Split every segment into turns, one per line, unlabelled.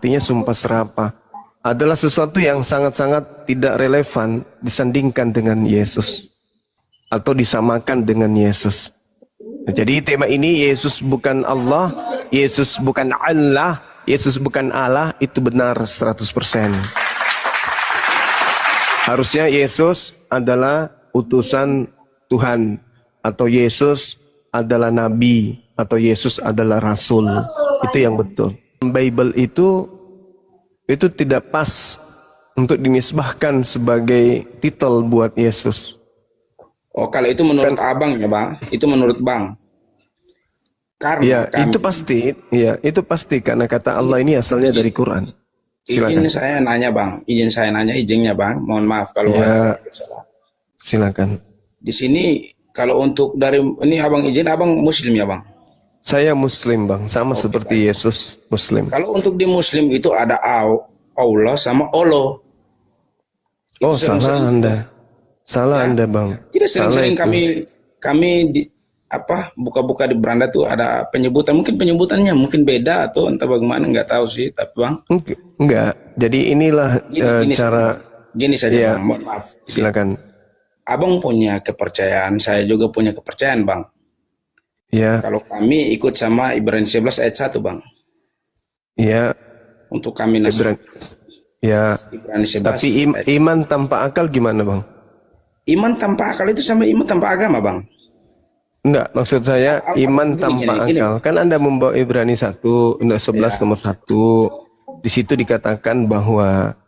artinya sumpah serapah, adalah sesuatu yang sangat-sangat tidak relevan disandingkan dengan Yesus atau disamakan dengan Yesus. Jadi tema ini, Yesus bukan Allah, Yesus bukan Allah, Yesus bukan Allah, itu benar 100%. Harusnya Yesus adalah utusan Tuhan, atau Yesus adalah nabi, atau Yesus adalah rasul. Itu yang betul. Bible itu tidak pas untuk dinisbahkan sebagai titel buat Yesus.
Oh, kalau itu menurut abang ya bang, itu menurut bang. Karena
ya, itu pasti karena kata Allah ini asalnya dari Quran. Silakan.
Izin saya nanya bang, izinnya bang. Mohon maaf kalau
ya, salah. Silakan.
Di sini kalau untuk dari ini abang izin, abang Muslim ya bang?
Saya Muslim bang, sama seperti bang. Yesus Muslim.
Kalau untuk di Muslim itu ada Allah sama Allah.
Oh salah Anda. Salah ya. Anda bang.
Tidak sering-sering kami di buka-buka di beranda tuh ada penyebutan, mungkin penyebutannya mungkin beda atau entah bagaimana, nggak tahu sih, tapi bang.
Enggak. Jadi inilah cara.
Gini saja ya, bang, mohon maaf.
Silakan.
Abang punya kepercayaan, saya juga punya kepercayaan bang.
Ya.
Kalau kami ikut sama Ibrani 11 ayat 1 bang.
Ya.
Untuk kami
Ya.
Ibrani 11.
Tapi iman tanpa akal gimana bang?
Iman tanpa akal itu sama iman tanpa agama bang?
Enggak, maksud saya iman tanpa akal. Kan Anda membawa Ibrani 1, 11 nomor 1. Di situ dikatakan bahwa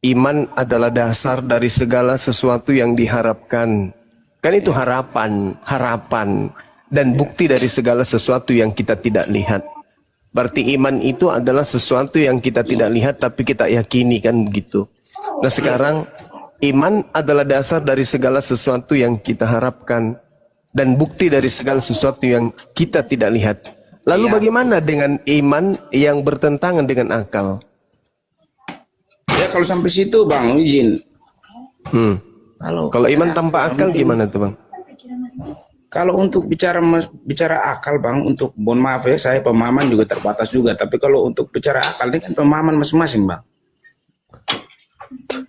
iman adalah dasar dari segala sesuatu yang diharapkan. Kan itu harapan. Dan bukti dari segala sesuatu yang kita tidak lihat. Berarti iman itu adalah sesuatu yang kita tidak lihat tapi kita yakini, kan begitu. Nah sekarang iman adalah dasar dari segala sesuatu yang kita harapkan dan bukti dari segala sesuatu yang kita tidak lihat. Lalu bagaimana dengan iman yang bertentangan dengan akal?
Ya kalau sampai situ bang, izin.
Kalau iman tanpa akal gimana tuh bang?
Kalau untuk bicara akal bang, untuk mohon maaf ya, saya pemahaman juga terbatas juga. Tapi kalau untuk bicara akal ini kan pemahaman masing-masing bang.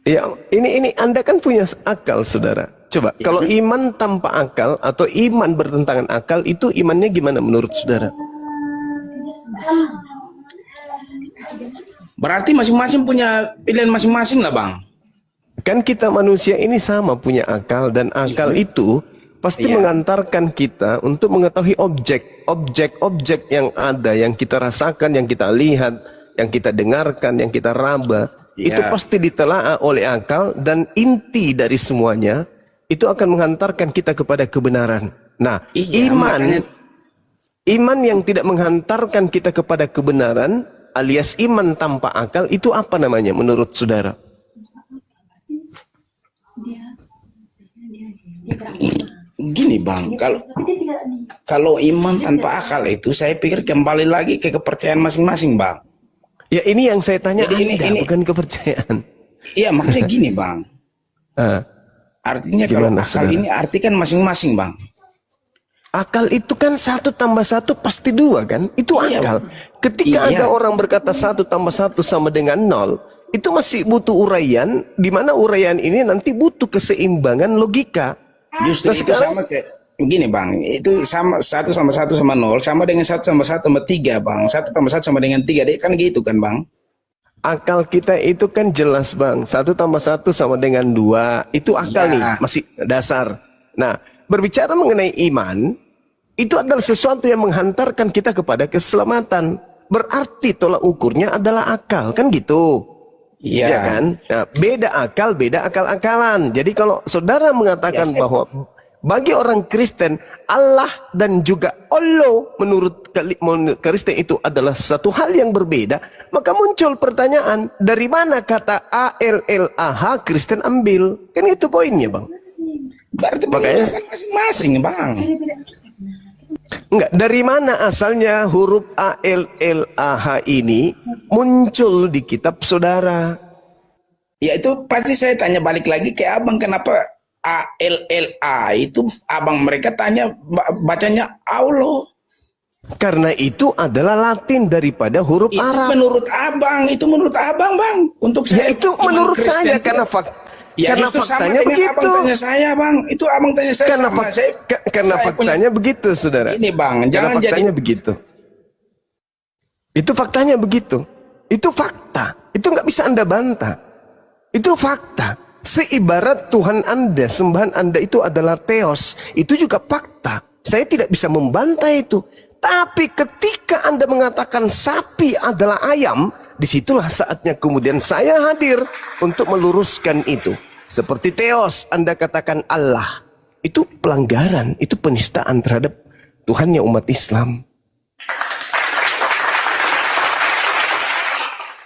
Ya, ini Anda kan punya akal, saudara. Coba, kalau iman tanpa akal atau iman bertentangan akal, itu imannya gimana menurut saudara?
Berarti masing-masing punya pilihan masing-masing lah bang.
Kan kita manusia ini sama punya akal, dan akal itu pasti mengantarkan kita untuk mengetahui objek yang ada, yang kita rasakan, yang kita lihat, yang kita dengarkan, yang kita raba. Itu pasti ditelaah oleh akal, dan inti dari semuanya itu akan menghantarkan kita kepada kebenaran. Nah, iman yang tidak menghantarkan kita kepada kebenaran alias iman tanpa akal itu apa namanya menurut saudara?
Gini bang, kalau iman tanpa akal itu saya pikir kembali lagi ke kepercayaan masing-masing bang.
Ya ini yang saya tanya, ini bukan kepercayaan.
Iya maksudnya gini bang. Artinya kalau akal ini artikan masing-masing bang.
Akal itu kan 1 tambah 1 pasti 2 kan? Itu akal. Ketika ada orang berkata 1 tambah 1 sama dengan 0, itu masih butuh uraian, di mana uraian ini nanti butuh keseimbangan logika.
Justru itu sama kayak gini bang, itu sama 1 sama 1 sama 0 sama dengan 1 sama 1 sama 3 bang. 1 tambah 1 sama dengan 3, dia kan gitu kan bang.
Akal kita itu kan jelas bang, 1 tambah 1 sama dengan 2, itu akal nih, masih dasar. Nah, berbicara mengenai iman, itu adalah sesuatu yang menghantarkan kita kepada keselamatan. Berarti tolak ukurnya adalah akal, kan gitu. Iya kan? Nah, beda akal-akalan. Jadi kalau saudara mengatakan bahwa bagi orang Kristen, Allah dan juga Allah menurut Kristen itu adalah satu hal yang berbeda, maka muncul pertanyaan, dari mana kata ALLAH Kristen ambil? Kan itu poinnya bang.
Berarti makanya masing-masing bang.
Enggak, dari mana asalnya huruf ALLAH ini muncul di kitab saudara?
Ya itu pasti saya tanya balik lagi ke abang, kenapa ALLA itu abang mereka tanya bacanya Allah.
Karena itu adalah Latin daripada huruf
Itu
Arab.
menurut abang, bang. Untuk saya,
Ya itu
iman
menurut
Kristen
saya
itu-
karena
justru sama
faktanya
dengan
begitu.
Abang tanya saya, bang. Itu abang tanya saya
Karena,
sama.
karena
Saya
faktanya begitu, saudara.
Ini bang,
Karena
jangan jadi
faktanya begitu. Itu faktanya begitu. Itu fakta. Itu nggak bisa Anda bantah. Itu fakta. Seibarat Tuhan Anda, sembahan Anda itu adalah teos. Itu juga fakta. Saya tidak bisa membantah itu. Tapi ketika Anda mengatakan sapi adalah ayam, disitulah saatnya kemudian saya hadir untuk meluruskan itu. Seperti teos, Anda katakan Allah. Itu pelanggaran, itu penistaan terhadap Tuhannya umat Islam.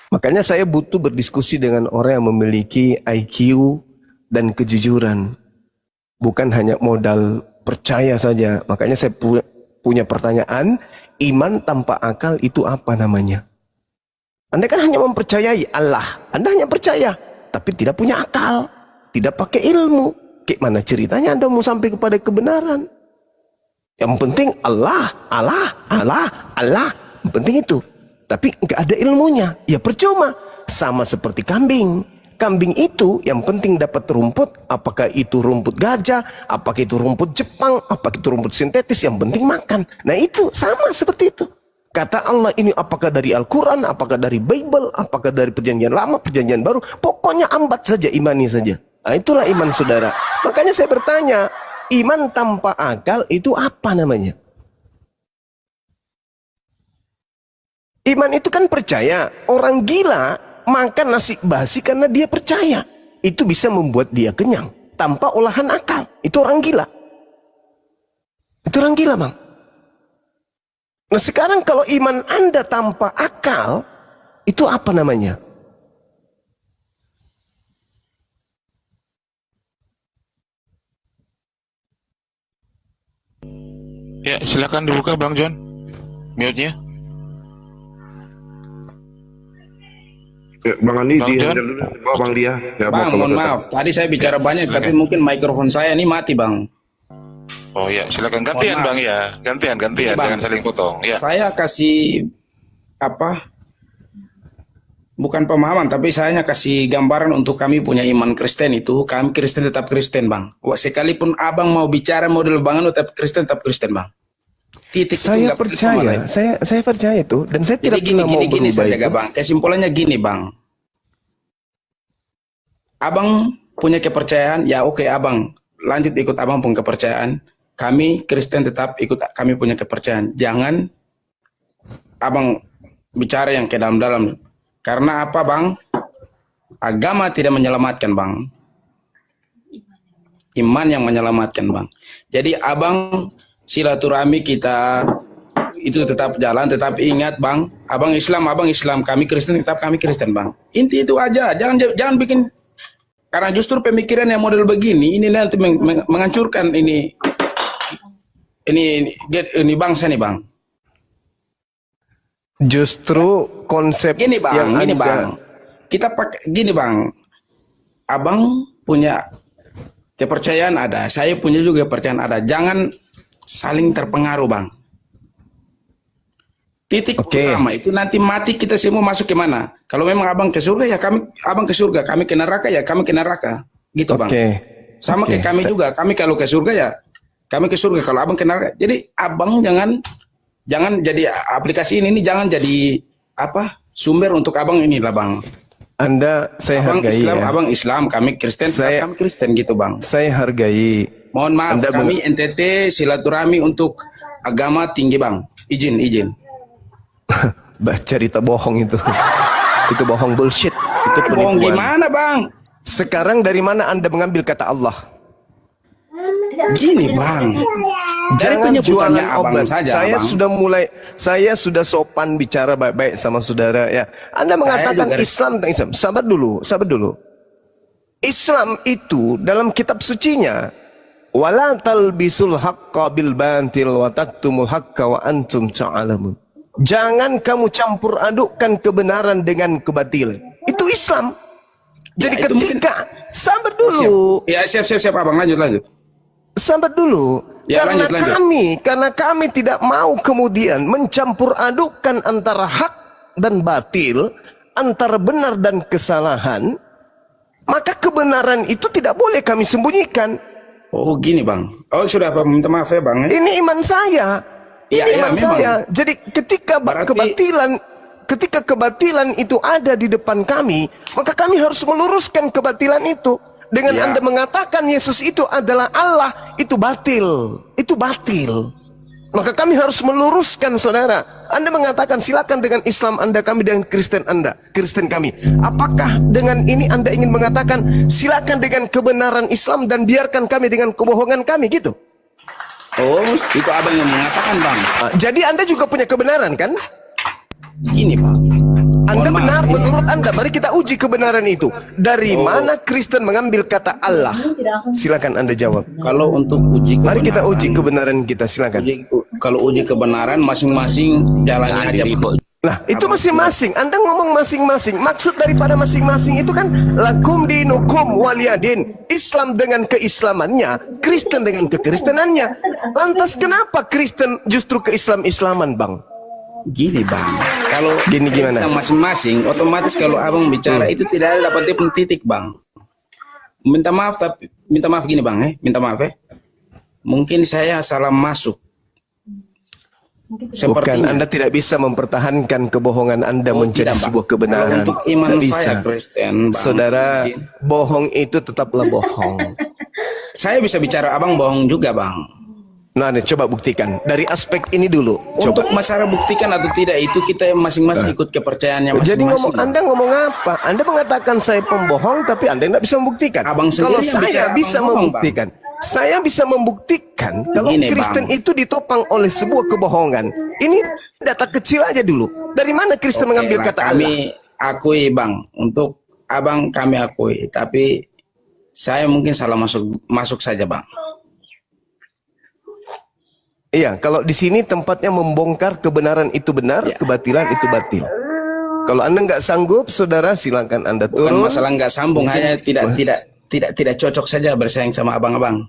Makanya saya butuh berdiskusi dengan orang yang memiliki IQ dan kejujuran. Bukan hanya modal percaya saja. Makanya saya punya pertanyaan, iman tanpa akal itu apa namanya? Anda kan hanya mempercayai Allah. Anda hanya percaya, tapi tidak punya akal. Tidak pakai ilmu. Kayak mana ceritanya Anda mau sampai kepada kebenaran? Yang penting Allah. Yang penting itu. Tapi nggak ada ilmunya, ya percuma. Sama seperti kambing. Kambing itu yang penting dapat rumput, apakah itu rumput gajah, apakah itu rumput Jepang, apakah itu rumput sintetis, yang penting makan. Nah itu sama seperti itu. Kata Allah ini apakah dari Al-Quran, apakah dari Bible, apakah dari perjanjian lama, perjanjian baru, pokoknya ambat saja, imani saja. Nah itulah iman saudara. Makanya saya bertanya, iman tanpa akal itu apa namanya? Iman itu kan percaya. Orang gila makan nasi basi karena dia percaya. Itu bisa membuat dia kenyang tanpa olahan akal. Itu orang gila. Itu orang gila, Bang. Nah sekarang kalau iman Anda tanpa akal, itu apa namanya?
Ya, silakan dibuka Bang John. Mute-nya.
Bang Andi,
Bang
dia
John?
dulu. Bang Lia. Ya,
Bang,
kalau
mohon
tetap.
maaf. Tadi saya bicara banyak, tapi mungkin mikrofon saya ini mati, bang.
Oh ya, silakan gantian
Mohon
Bang ya. Gantian,
Ini, Bang.
jangan saling potong. Ya.
Saya kasih apa? Bukan pemahaman, tapi saya hanya kasih gambaran untuk kami punya iman Kristen itu. Kami Kristen tetap Kristen, bang. Wah, sekalipun abang mau bicara model bangan, tetap Kristen, bang. Titik itu
Saya
nggak perlu sama
percaya,
lain.
saya percaya itu, dan saya
Jadi
tidak pernah mau
gini
berubah
saja,
itu.
bang. Kesimpulannya gini, bang. Abang punya kepercayaan, ya oke, abang lanjut ikut abang punya kepercayaan. Kami Kristen tetap ikut kami punya kepercayaan. Jangan abang bicara yang ke dalam-dalam. Karena apa, bang? Agama tidak menyelamatkan, bang. Iman yang menyelamatkan, bang. Jadi abang silaturahmi kita itu tetap jalan, tetap ingat, bang. Abang Islam, kami Kristen tetap kami Kristen, bang. Inti itu aja. Jangan bikin, karena justru pemikiran yang model begini ini nanti menghancurkan ini bangsa nih, bang.
Justru konsep
Gini, bang.
yang
Gini,
Anda-
bang. Kita pakai gini, bang. Abang punya kepercayaan ada, saya punya juga kepercayaan ada. Jangan saling terpengaruh, bang. Titik
Oke.
utama itu nanti mati kita semua masuk ke mana? Kalau memang abang ke surga ya abang ke surga, kami ke neraka ya kami ke neraka. Gitu, bang.
Oke.
Sama
Oke,
kayak kami juga. Kami kalau ke surga ya kami ke surga, kalau abang ke neraka. Jadi abang jangan jadi aplikasi ini jangan jadi apa? Sumber untuk abang inilah, bang.
Anda saya
Abang
hargai
Islam,
ya.
abang Islam, kami Kristen, kami Kristen gitu, bang.
Saya hargai.
Mohon maaf,
Anda
kami NTT silaturahmi untuk agama tinggi, bang. Izin.
Bah, cerita bohong itu. Itu bohong bullshit. Itu
Bohong
penipuan.
gimana, bang?
Sekarang dari mana Anda mengambil kata Allah?
Gini, bang. Dari
Jangan
penyebutannya
jualan
abang
obat.
saja,
Saya
bang.
sudah sopan bicara baik-baik sama saudara ya. Anda mengatakan
juga-
Islam tentang Islam. Sabar dulu. Islam itu dalam kitab sucinya, wala talbisul haqqa bil batil wa taktumul haqqa wa antum ta'lamun. Jangan kamu campur adukkan kebenaran dengan kebatilan. Itu Islam. Jadi
Ya, itu
ketika sabar dulu.
Ya, siap, abang. Lanjut.
Sahabat dulu,
Ya,
karena
lanjut.
karena kami tidak mau kemudian mencampur adukan antara hak dan batil, antara benar dan kesalahan, maka kebenaran itu tidak boleh kami sembunyikan.
Oh gini bang. Oh sudah Pak, minta maaf ya bang.
Ini iman saya. Ini
Ya,
iman
memang.
saya. Jadi ketika
Berarti-
kebatilan itu ada di depan kami, maka kami harus meluruskan kebatilan itu. Dengan
Ya.
Anda mengatakan Yesus itu adalah Allah, itu batil. Itu batil. Maka kami harus meluruskan, saudara. Anda mengatakan silakan dengan Islam Anda, kami dengan Kristen Anda, Kristen kami. Apakah dengan ini Anda ingin mengatakan silakan dengan kebenaran Islam dan biarkan kami dengan kebohongan kami, gitu?
Oh itu abang yang mengatakan bang.
Jadi Anda juga punya kebenaran kan?
Gini bang.
Anda
Mohon
benar
maaf, ya.
menurut Anda. Mari kita uji kebenaran itu. Dari mana Kristen mengambil kata Allah? Silakan Anda jawab.
Kalau untuk uji kebenaran,
Mari kita uji kebenaran kita, silakan.
kalau uji kebenaran masing-masing jalannya aja.
Nah, itu masing-masing. Anda ngomong masing-masing. Maksud daripada masing-masing itu kan lakum dinukum waliyadin. Islam dengan keislamannya, Kristen dengan kekristenannya. Lantas kenapa Kristen justru keislam-islaman, Bang?
Gini bang, kalau
Gini gimana?
kita masing-masing, otomatis kalau abang bicara itu tidak ada dapat titik bang. Minta maaf tapi minta maaf gini bang, minta maaf ya. Mungkin saya salah masuk.
Bukan,
Sepertinya.
Anda tidak bisa mempertahankan kebohongan Anda
Oh,
menjadi
tidak, Bang.
sebuah kebenaran.
Kalau untuk iman
Nggak
saya Kristen, Bang.
Saudara,
Mungkin.
bohong itu tetaplah bohong.
Saya bisa bicara abang bohong juga bang.
Nah, nih, coba buktikan dari aspek ini dulu.
Untuk
Coba.
masalah buktikan atau tidak itu kita masing-masing ikut kepercayaannya masing-masing.
Jadi ngomong,
Bang.
Anda ngomong apa? Anda mengatakan saya pembohong, tapi Anda tidak bisa membuktikan.
Abang sendiri
Kalau
yang
saya
bicara
bisa
abang bohong,
membuktikan, saya bisa membuktikan kalau
Gini,
Kristen
Bang.
itu ditopang oleh sebuah kebohongan. Ini data kecil aja dulu. Dari mana Kristen
Oke,
mengambil
Bang.
kata
Kami
Allah?
akui bang, untuk abang kami akui, tapi saya mungkin salah masuk saja bang.
Iya, kalau di sini tempatnya membongkar kebenaran itu benar,
Ya.
kebatilan itu batil. Kalau Anda nggak sanggup, saudara, silakan Anda
Bukan
turun.
masalah nggak sambung, hanya tidak cocok saja bersaing sama abang-abang.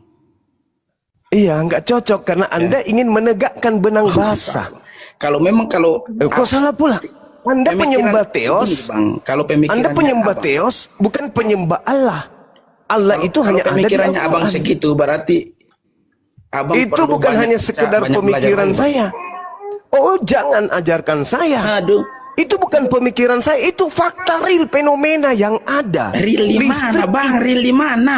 Iya, nggak cocok karena Anda ingin menegakkan benang basah.
Kalau memang
Kok salah pula? Anda
pemikiran-
penyembah Theos.
Begini, Bang, kalau pemikirannya
Anda penyembah
abang-
Theos, bukan penyembah Allah. Allah itu
kalau
hanya ada di
pemikirannya abang
Al-Quran.
segitu berarti abang
Itu
perlu
bukan
banyak
hanya
baca,
sekedar
banyak
pemikiran
belajar lagi,
saya. Oh, jangan ajarkan saya.
Bang. Aduh,
Itu bukan pemikiran saya, itu fakta real fenomena yang ada.
real di mana
Listrik.
bang? Real di mana?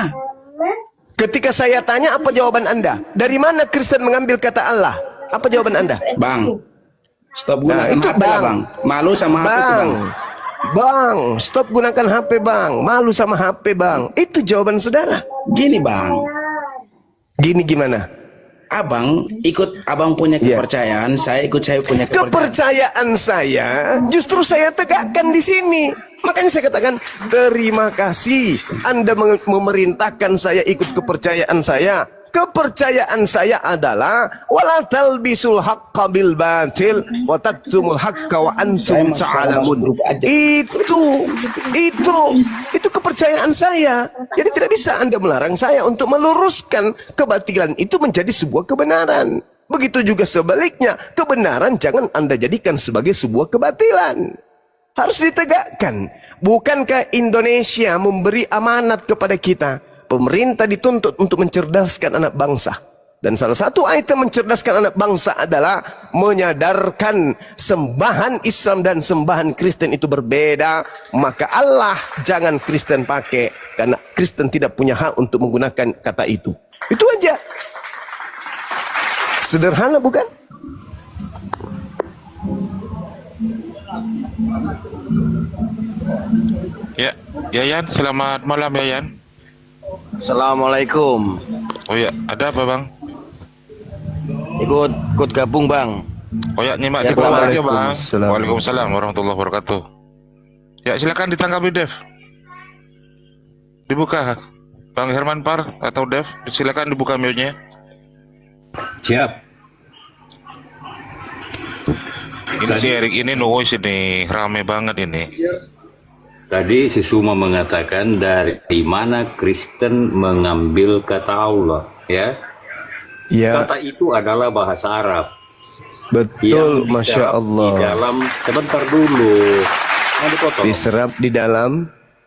Ketika saya tanya, apa jawaban Anda? Dari mana Kristen mengambil kata Allah? Apa jawaban Anda?
Bang, stop
Nah,
gunakan
itu,
HP lah,
Bang.
bang. Malu sama HP itu, bang.
Bang, stop gunakan HP, Bang. Malu sama HP, Bang. Itu jawaban saudara.
Gini bang,
Gini gimana?
abang ikut abang punya
Iya.
kepercayaan, saya ikut saya punya kepercayaan.
Kepercayaan saya justru saya tegakkan di sini. Makanya saya katakan terima kasih Anda memerintahkan saya ikut kepercayaan saya. Kepercayaan saya adalah wala talbisul haqqo bil batil wa taktumul haqqo wa antum ta'lamun. Itu kepercayaan saya. Jadi tidak bisa Anda melarang saya untuk meluruskan kebatilan itu menjadi sebuah kebenaran. Begitu juga sebaliknya, kebenaran jangan Anda jadikan sebagai sebuah kebatilan. Harus ditegakkan. Bukankah Indonesia memberi amanat kepada kita? Pemerintah dituntut untuk mencerdaskan anak bangsa. Dan salah satu item mencerdaskan anak bangsa adalah menyadarkan sembahan Islam dan sembahan Kristen itu berbeda. Maka Allah jangan Kristen pakai, karena Kristen tidak punya hak untuk menggunakan kata itu. Itu aja. Sederhana bukan?
Ya, Yayan, selamat malam Yayan.
Assalamualaikum.
Oh ya, ada apa bang?
Ikut gabung bang.
Oh ya, nyimak
Ya,
di bawah aja bang.
Waalaikumsalam.
Waalaikumsalam warahmatullahi wabarakatuh. Ya, silakan ditanggapi Dev. Dibuka, Bang Herman Par atau Dev, silakan dibuka mute-nya.
Siap.
Ini si Erik ini noise ini, rame banget ini.
Tadi si Suma mengatakan dari mana Kristen mengambil kata Allah, ya.
Ya,
Kata itu adalah bahasa Arab.
betul,
Yang
Masya
diserap
Allah.
Di dalam, sebentar dulu. Nah, dipotong.
Diserap di dalam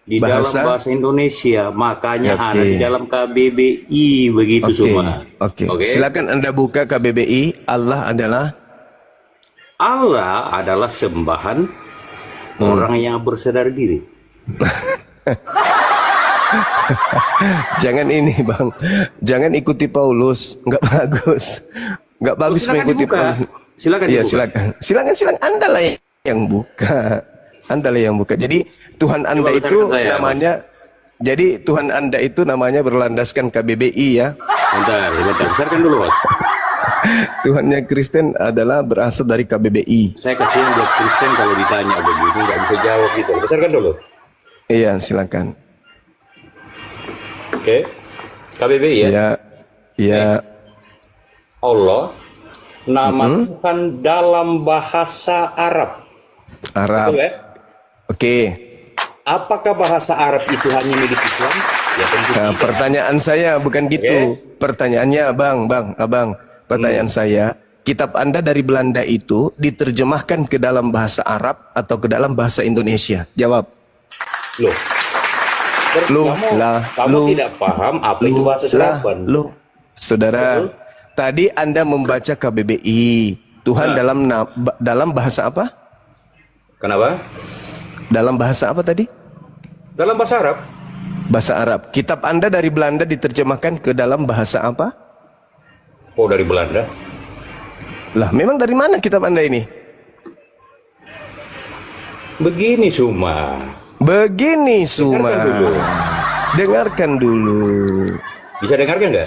Di dalam bahasa Indonesia, makanya
Oke.
ada di dalam KBBI begitu
Oke,
semua.
oke. Silakan Anda buka KBBI. Allah
adalah sembahan orang yang bersadar diri.
jangan ini, Bang. Jangan ikuti Paulus, nggak bagus. Nggak bagus
Silakan
mengikuti
dibuka.
Paulus.
Silakan
Iya,
dibuka.
silakan. Anda lah yang buka. Anda lah yang buka. Jadi Tuhan Anda
besarkan
itu
saya,
namanya jadi Tuhan Anda itu namanya berlandaskan KBBI ya.
Bentar. Besarkan dulu, Bos.
Tuhannya Kristen adalah berasal dari KBBI.
Saya kasihan buat Kristen kalau ditanya begitu nggak bisa jawab gitu. Besarkan dulu.
Iya, silakan.
Oke. KBBI ya.
Iya. Iya.
Allah, nama Tuhan dalam bahasa Arab.
Arab.
Betul ya?
Oke.
Apakah bahasa Arab itu hanya milik Islam? Ya tentu
Nah,
tidak.
pertanyaan saya bukan gitu. Pertanyaannya, Abang. Pertanyaan saya, kitab Anda dari Belanda itu diterjemahkan ke dalam bahasa Arab atau ke dalam bahasa Indonesia? Jawab.
Loh. Kamu tidak paham apa itu bahasa serapan.
Saudara, tadi Anda membaca KBBI. Tuhan dalam bahasa apa?
Kenapa?
Dalam bahasa apa tadi?
Dalam bahasa Arab.
Bahasa Arab. Kitab Anda dari Belanda diterjemahkan ke dalam bahasa apa?
Oh, dari Belanda.
Lah, memang dari mana kitab Anda ini?
Begini Suma.
Dengarkan
dulu.
Dengarkan dulu.
Bisa dengarkan nggak?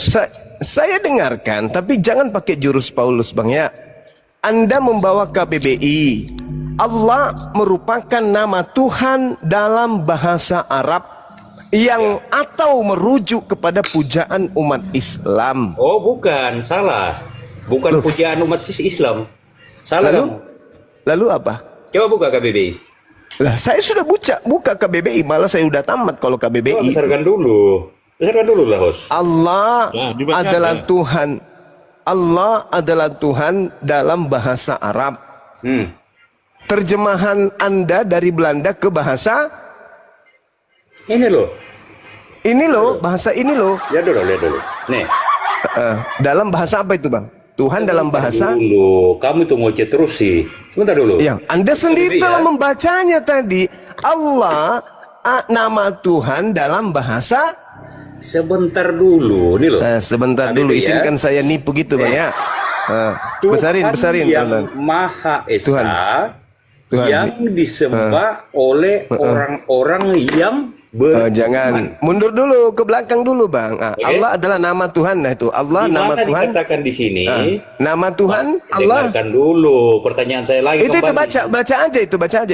Saya dengarkan, tapi jangan pakai jurus Paulus, Bang ya. Anda membawa KBBI. Allah merupakan nama Tuhan dalam bahasa Arab yang atau merujuk kepada pujaan umat Islam.
Oh, bukan, salah. Bukan pujaan umat Islam. Salah kamu.
Lalu apa?
Coba buka KBBI.
Lah, saya sudah buka KBBI, malah saya udah tamat kalau
Coba
KBBI.
besarkan dulu. Besarkan dulu lah, Hos.
Allah
dibaca
adalah
ya.
Tuhan. Allah adalah Tuhan dalam bahasa Arab. Terjemahan Anda dari Belanda ke bahasa
Ini loh.
bahasa ini loh.
Lihat dulu. Nih.
Dalam bahasa apa itu, Bang? Tuhan dalam bahasa
Dulu. Kamu itu ngoceh terus sih. Sebentar dulu.
yang Anda sendiri
KBBI,
telah
ya.
membacanya tadi. Allah nama Tuhan dalam bahasa.
Sebentar dulu. Nih loh.
Sebentar
KBBI,
dulu,
ya.
izinkan saya nipu gitu, Bang ya. Besarin,
yang
teman.
Maha Esa,
Tuhan.
yang disembah oleh orang-orang yang
Jangan mundur dulu ke belakang dulu, Bang. Allah adalah nama Tuhan. Nah itu Allah
Di
nama
mana
Tuhan.
dikatakan di sini?
Nama Tuhan Allah.
Dengarkan dulu pertanyaan saya lagi.
Itu
kembali.
baca aja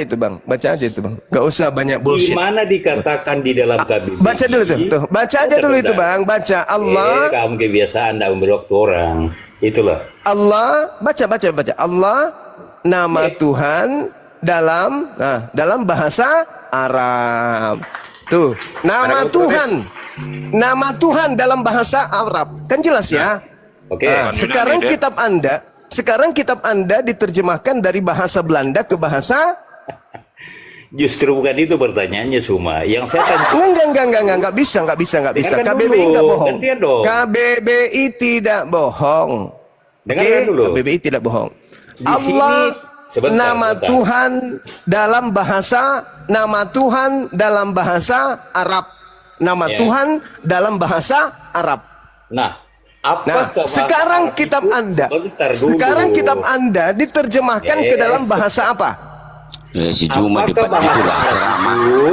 itu, Bang. Baca aja itu, Bang. Gak usah banyak
Di
bullshit.
mana dikatakan di dalam KBBI?
Baca dulu tuh. Baca aja dulu itu, Bang. Baca Allah.
Kamu kebiasaan tidak memberi waktu orang. Itulah.
Allah, baca. Allah nama Tuhan dalam bahasa Arab. Tuh, nama Tuhan. Nama Tuhan dalam bahasa Arab. Kan jelas ya?
Oke.
Sekarang kitab Anda diterjemahkan dari bahasa Belanda ke bahasa
Justru bukan itu pertanyaannya, Suma. Yang saya tanya.
Enggak bisa.
Dengarkan
KBBI
dulu.
enggak bohong.
Gantian dong.
KBBI tidak bohong.
Dengarkan dulu.
KBBI tidak bohong.
Di
Allah
sini, sebentar,
nama
sebentar.
Tuhan dalam bahasa Arab. Nama
Ya.
Tuhan dalam bahasa Arab.
Nah,
Nah,
apakah
sekarang
bahasa
kitab
itu-
Anda,
Sebentar dulu.
sekarang kitab Anda diterjemahkan ke dalam bahasa apa?
Si Juma
Apakah
debat
bahasa
itulah ceramah.
itu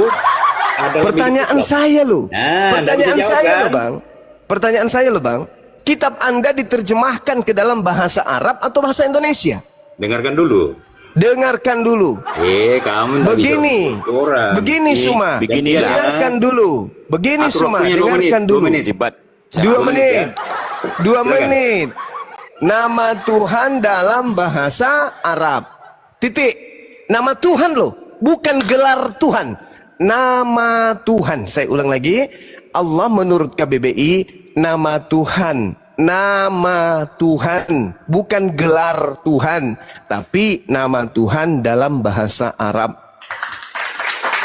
adalah
Pertanyaan
milik Islam?
saya loh.
Nah,
Pertanyaan
Anda bisa
saya
jawab,
loh,
kan?
Bang. Pertanyaan saya loh, Bang. Kitab Anda diterjemahkan ke dalam bahasa Arab atau bahasa Indonesia?
Dengarkan dulu.
Dengarkan dulu.
Kamu nggak
Begini,
bisa ngomong orang.
begini Suma.
begini ya.
Dengarkan dulu. Begini
Atur
Suma,
waktunya 2 menit,
dengarkan
2
dulu.
menit.
Debat.
2 menit. 2
Silakan.
menit. Nama Tuhan dalam bahasa Arab. Titik. Nama Tuhan loh, bukan gelar Tuhan. Nama Tuhan. Saya ulang lagi. Allah menurut KBBI nama Tuhan nama Tuhan, bukan gelar Tuhan, tapi nama Tuhan dalam bahasa Arab.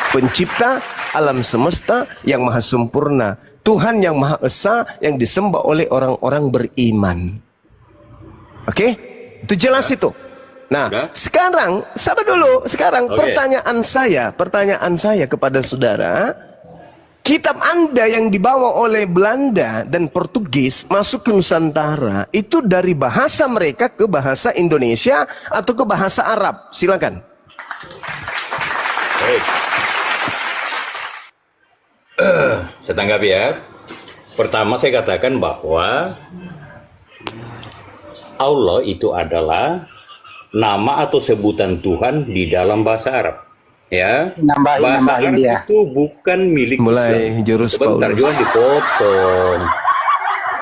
Pencipta alam semesta yang maha sempurna, Tuhan yang maha esa yang disembah oleh orang-orang beriman. Oke? Itu jelas itu. Nah, sekarang sabar dulu. Sekarang pertanyaan saya kepada saudara, kitab Anda yang dibawa oleh Belanda dan Portugis masuk ke Nusantara itu dari bahasa mereka ke bahasa Indonesia atau ke bahasa Arab? Silakan.
Baik. Saya tanggapi ya. Pertama saya katakan bahwa Allah itu adalah nama atau sebutan Tuhan di dalam bahasa Arab. Ya, bahasa Arab itu bukan milik
mulai
Islam.
jurus
Sebentar,
Paulus.
jangan dipotong.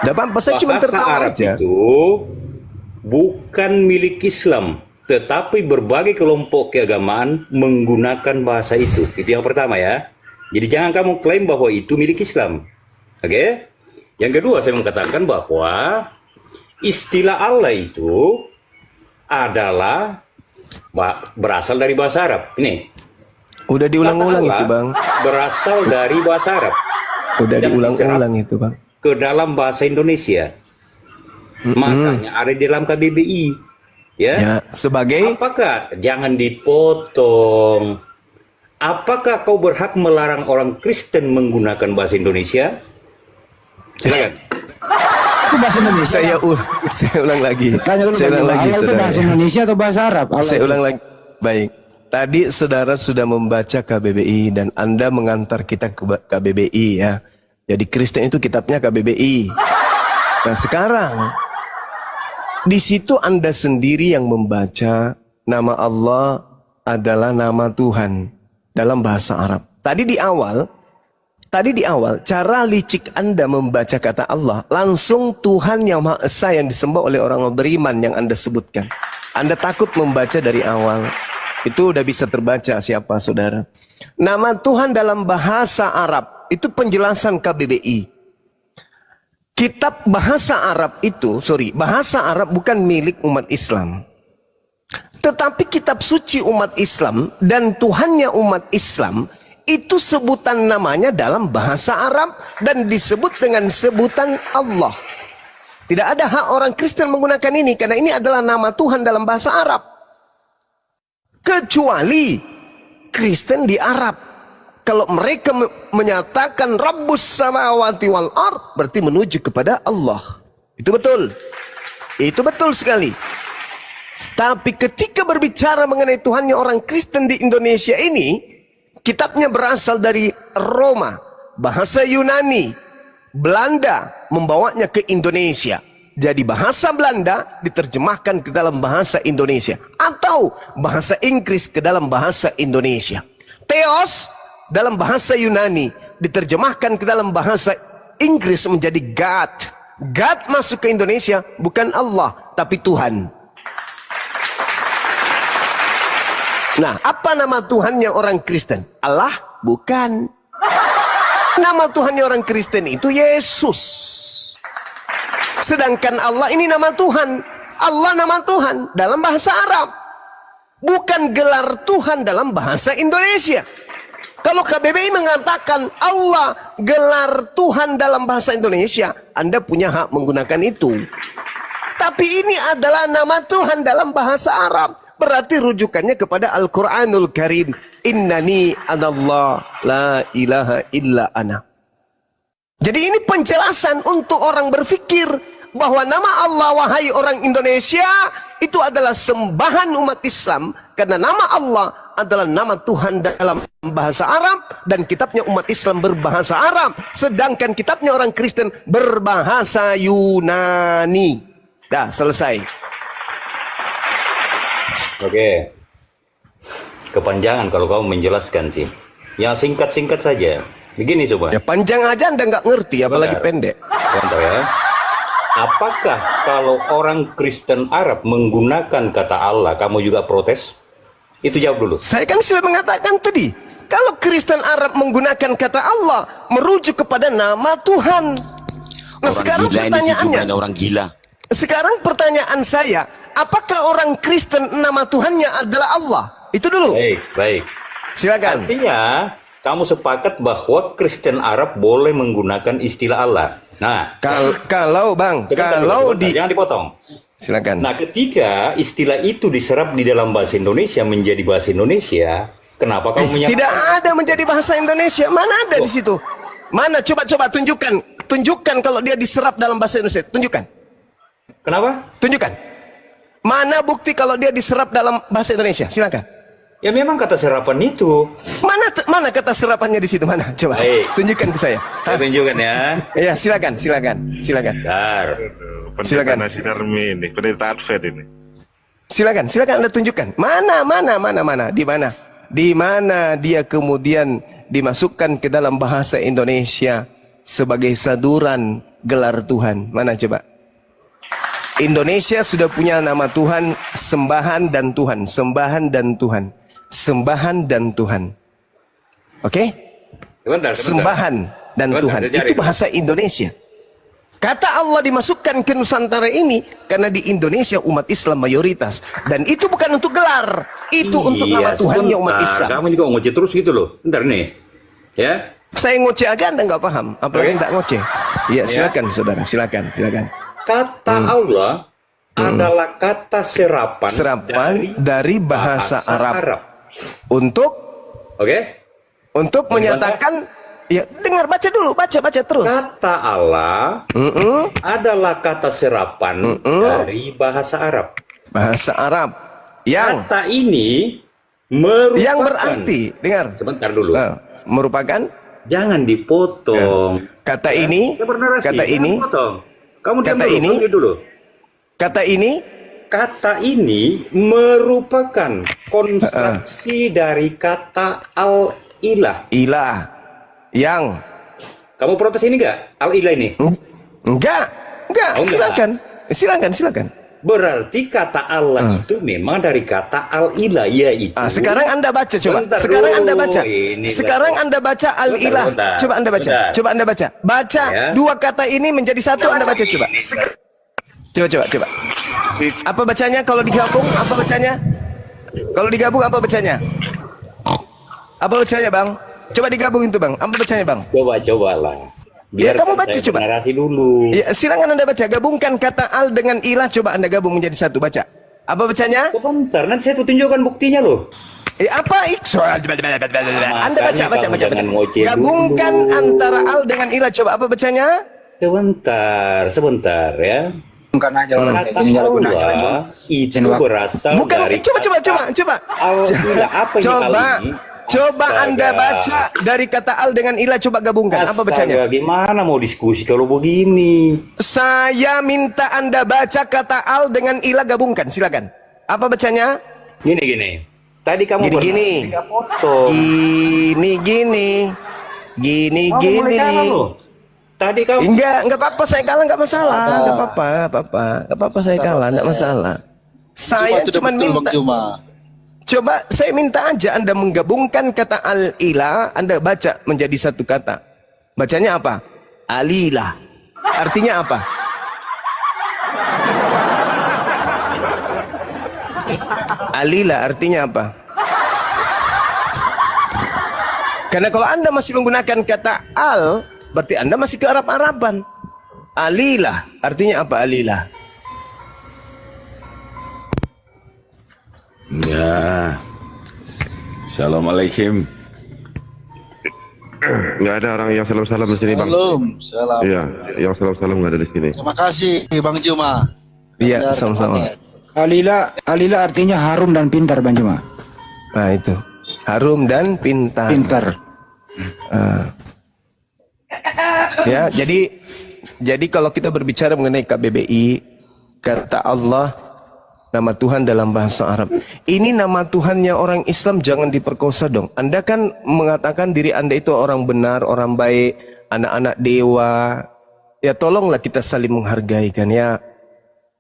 Dapat saya cuma
Bahasa
tertawa
Arab
aja.
itu bukan milik Islam, tetapi berbagai kelompok keagamaan menggunakan bahasa itu. Itu yang pertama ya. Jadi jangan kamu klaim bahwa itu milik Islam. Oke? Yang kedua saya mengatakan bahwa istilah Allah itu adalah berasal dari bahasa Arab. Ini.
Udah diulang-ulang
Kata
itu,
Allah
Bang.
berasal dari bahasa Arab.
Udah
Dan
diulang-ulang itu, Bang.
Ke dalam bahasa Indonesia. Makanya ada di dalam KBBI. Ya.
Ya, sebagai
Apakah jangan dipotong? Apakah kau berhak melarang orang Kristen menggunakan bahasa Indonesia? Silakan.
Itu bahasa Indonesia.
saya ulang lagi.
Tanya dulu,
Saya ulang lagi,
Allah itu
saudara.
bahasa Indonesia atau bahasa Arab? Allah
Saya
itu.
ulang lagi. Baik. Tadi saudara sudah membaca KBBI dan Anda mengantar kita ke KBBI ya. Jadi Kristen itu kitabnya KBBI. Nah, sekarang di situ Anda sendiri yang membaca nama Allah adalah nama Tuhan dalam bahasa Arab. Tadi di awal cara licik Anda membaca kata Allah langsung Tuhan yang Maha Esa yang disembah oleh orang beriman yang Anda sebutkan. Anda takut membaca dari awal. Itu udah bisa terbaca siapa saudara. Nama Tuhan dalam bahasa Arab itu penjelasan KBBI. Kitab bahasa Arab itu, bahasa Arab bukan milik umat Islam. Tetapi kitab suci umat Islam dan Tuhannya umat Islam itu sebutan namanya dalam bahasa Arab dan disebut dengan sebutan Allah. Tidak ada hak orang Kristen menggunakan ini karena ini adalah nama Tuhan dalam bahasa Arab. Kecuali Kristen di Arab. Kalau mereka menyatakan Rabbus samawati wal ard berarti menuju kepada Allah. Itu betul. Itu betul sekali. Tapi ketika berbicara mengenai Tuhannya orang Kristen di Indonesia ini, kitabnya berasal dari Roma, bahasa Yunani, Belanda membawanya ke Indonesia. Jadi bahasa Belanda diterjemahkan ke dalam bahasa Indonesia. Atau bahasa Inggris ke dalam bahasa Indonesia. Theos dalam bahasa Yunani diterjemahkan ke dalam bahasa Inggris menjadi God. God masuk ke Indonesia bukan Allah, tapi Tuhan. Nah, apa nama Tuhannya orang Kristen? Allah? Bukan. Nama Tuhannya orang Kristen itu Yesus. Sedangkan Allah ini nama Tuhan. Allah nama Tuhan dalam bahasa Arab. Bukan gelar Tuhan dalam bahasa Indonesia. Kalau KBBI mengatakan Allah gelar Tuhan dalam bahasa Indonesia, Anda punya hak menggunakan itu. Tapi ini adalah nama Tuhan dalam bahasa Arab. Berarti rujukannya kepada Al-Quranul Karim. Innani anallah la ilaha illa ana. Jadi ini penjelasan untuk orang berpikir bahwa nama Allah wahai orang Indonesia itu adalah sembahan umat Islam. Karena nama Allah adalah nama Tuhan dalam bahasa Arab. Dan kitabnya umat Islam berbahasa Arab. Sedangkan kitabnya orang Kristen berbahasa Yunani. Dah selesai.
Oke. Kepanjangan kalau kamu menjelaskan sih. Yang singkat-singkat saja. Begini coba.
Ya panjang aja Anda nggak ngerti, apalagi pendek.
Contoh ya. Apakah kalau orang Kristen Arab menggunakan kata Allah, kamu juga protes? Itu jawab dulu.
Saya kan sudah mengatakan tadi, kalau Kristen Arab menggunakan kata Allah, merujuk kepada nama Tuhan.
Orang
sekarang
gila ini si
pertanyaannya,
Juma ini orang gila.
sekarang pertanyaan saya, apakah orang Kristen nama Tuhannya adalah Allah? Itu dulu.
Baik.
Silakan.
Artinya, kamu sepakat bahwa Kristen Arab boleh menggunakan istilah Allah. Nah,
Kalau Bang, kalau di
jangan dipotong.
silakan.
Nah, ketika istilah itu diserap di dalam bahasa Indonesia menjadi bahasa Indonesia, kenapa kamu menyatakan
Tidak ada menjadi bahasa Indonesia. Mana ada di situ? Mana? Coba tunjukkan. Tunjukkan kalau dia diserap dalam bahasa Indonesia. Tunjukkan.
Kenapa?
Tunjukkan. Mana bukti kalau dia diserap dalam bahasa Indonesia? Silakan.
Ya memang kata serapan itu.
Mana kata serapannya di situ? Mana? Coba
Baik.
tunjukkan ke saya.
Saya tunjukkan ya.
Iya, silakan.
Bentar.
Silakan.
Pendeta Nasi Darmi ini, pendeta Advent ini.
Silakan Anda tunjukkan. Mana? Di mana dia kemudian dimasukkan ke dalam bahasa Indonesia sebagai saduran gelar Tuhan? Mana coba? Indonesia sudah punya nama Tuhan, sembahan dan Tuhan. Oke?
Sebentar.
Sembahan dan
Sebentar,
Tuhan.
saya cari.
Itu bahasa Indonesia. Kata Allah dimasukkan ke Nusantara ini karena di Indonesia umat Islam mayoritas. Dan itu bukan untuk gelar. Itu untuk nama Tuhannya umat Islam.
Kamu juga ngoceh terus gitu loh. Bentar nih. Ya.
Saya ngoceh aja Anda nggak paham. Apalagi nggak ngoceh. Iya, silakan saudara. Silakan.
Kata Allah adalah kata serapan
dari bahasa Arab. Untuk
Oke?
Untuk menyatakan, ya dengar, baca dulu, baca terus.
Kata Allah adalah kata serapan dari bahasa Arab.
Bahasa Arab yang
Kata ini merupakan,
yang berarti, dengar.
sebentar dulu.
Merupakan,
Jangan dipotong.
kata ini,
Saya bernarasi,
kata
jangan
ini,
dipotong. Kamu diam
kata
dulu,
ini,
kamu diam dulu.
kata ini,
merupakan konstruksi dari kata al-ilah.
ilah, yang
Kamu protes ini enggak? Al-ilah ini.
enggak,
Oh, enggak.
silakan.
Berarti kata Allah itu memang dari kata al-ilah, yaitu.
Sekarang Anda baca coba.
Bentar
Sekarang
dulu,
Anda baca.
ini
Sekarang Anda baca al-ilah.
Bentar.
Coba Anda baca.
Bentar.
Coba Anda baca. Baca
Ya.
dua kata ini menjadi satu. Anda baca coba. Coba. Apa bacanya kalau digabung? Apa bacanya? Kalau digabung apa bacanya? Apa bacanya, Bang? Coba digabung itu, Bang. Apa bacanya, Bang?
Cobalah.
Ya, kamu baca
saya
coba.
narasi dulu.
Ya, silakan Anda baca. Gabungkan kata al dengan ilah. Coba Anda gabung menjadi satu. Baca. Apa bacanya?
Sebentar, nanti saya tunjukkan buktinya loh.
Apa Anda baca.
kamu jangan ngoceh
Gabungkan
dulu.
antara al dengan ilah. Coba apa bacanya?
Sebentar ya.
Bukan aja orang
Kata
ini nggak ada gunanya.
Allah itu berasal
Bukan.
dari
Coba.
al-ilah. Apa ini al ini?
Coba
Astaga.
Anda baca dari kata al dengan ilah. Coba gabungkan. Apa bacanya?
Astaga, gimana mau diskusi kalau begini?
Saya minta Anda baca kata al dengan ilah, gabungkan. Silakan. Apa bacanya?
Gini. Tadi kamu
Gini.
tiga foto.
Gini.
Kamu mulai kalah loh. Tadi kamu
Enggak apa-apa, saya kalah, enggak masalah. Enggak apa-apa, saya kalah, enggak masalah. Saya cuma minta, coba saya minta aja Anda menggabungkan kata al-ilah, Anda baca menjadi satu kata. Bacanya apa? Alilah. Artinya apa? Alilah artinya apa? Karena kalau Anda masih menggunakan kata al, berarti Anda masih ke Arab-Araban. Alilah, artinya apa alilah?
Ya. Assalamualaikum.
Nggak ada orang yang salam-salam di sini, Bang.
Belum, salam.
Iya, yang salam-salam nggak ada di sini.
Terima kasih Bang Juma.
Iya, sama-sama.
Alila artinya harum dan pintar, Bang Juma.
Nah itu, harum dan pintar. Ya, jadi kalau kita berbicara mengenai KBBI, kata Allah, nama Tuhan dalam bahasa Arab. Ini nama Tuhannya orang Islam, jangan diperkosa dong. Anda kan mengatakan diri Anda itu orang benar, orang baik, anak-anak dewa. Ya tolonglah kita saling menghargai kan ya.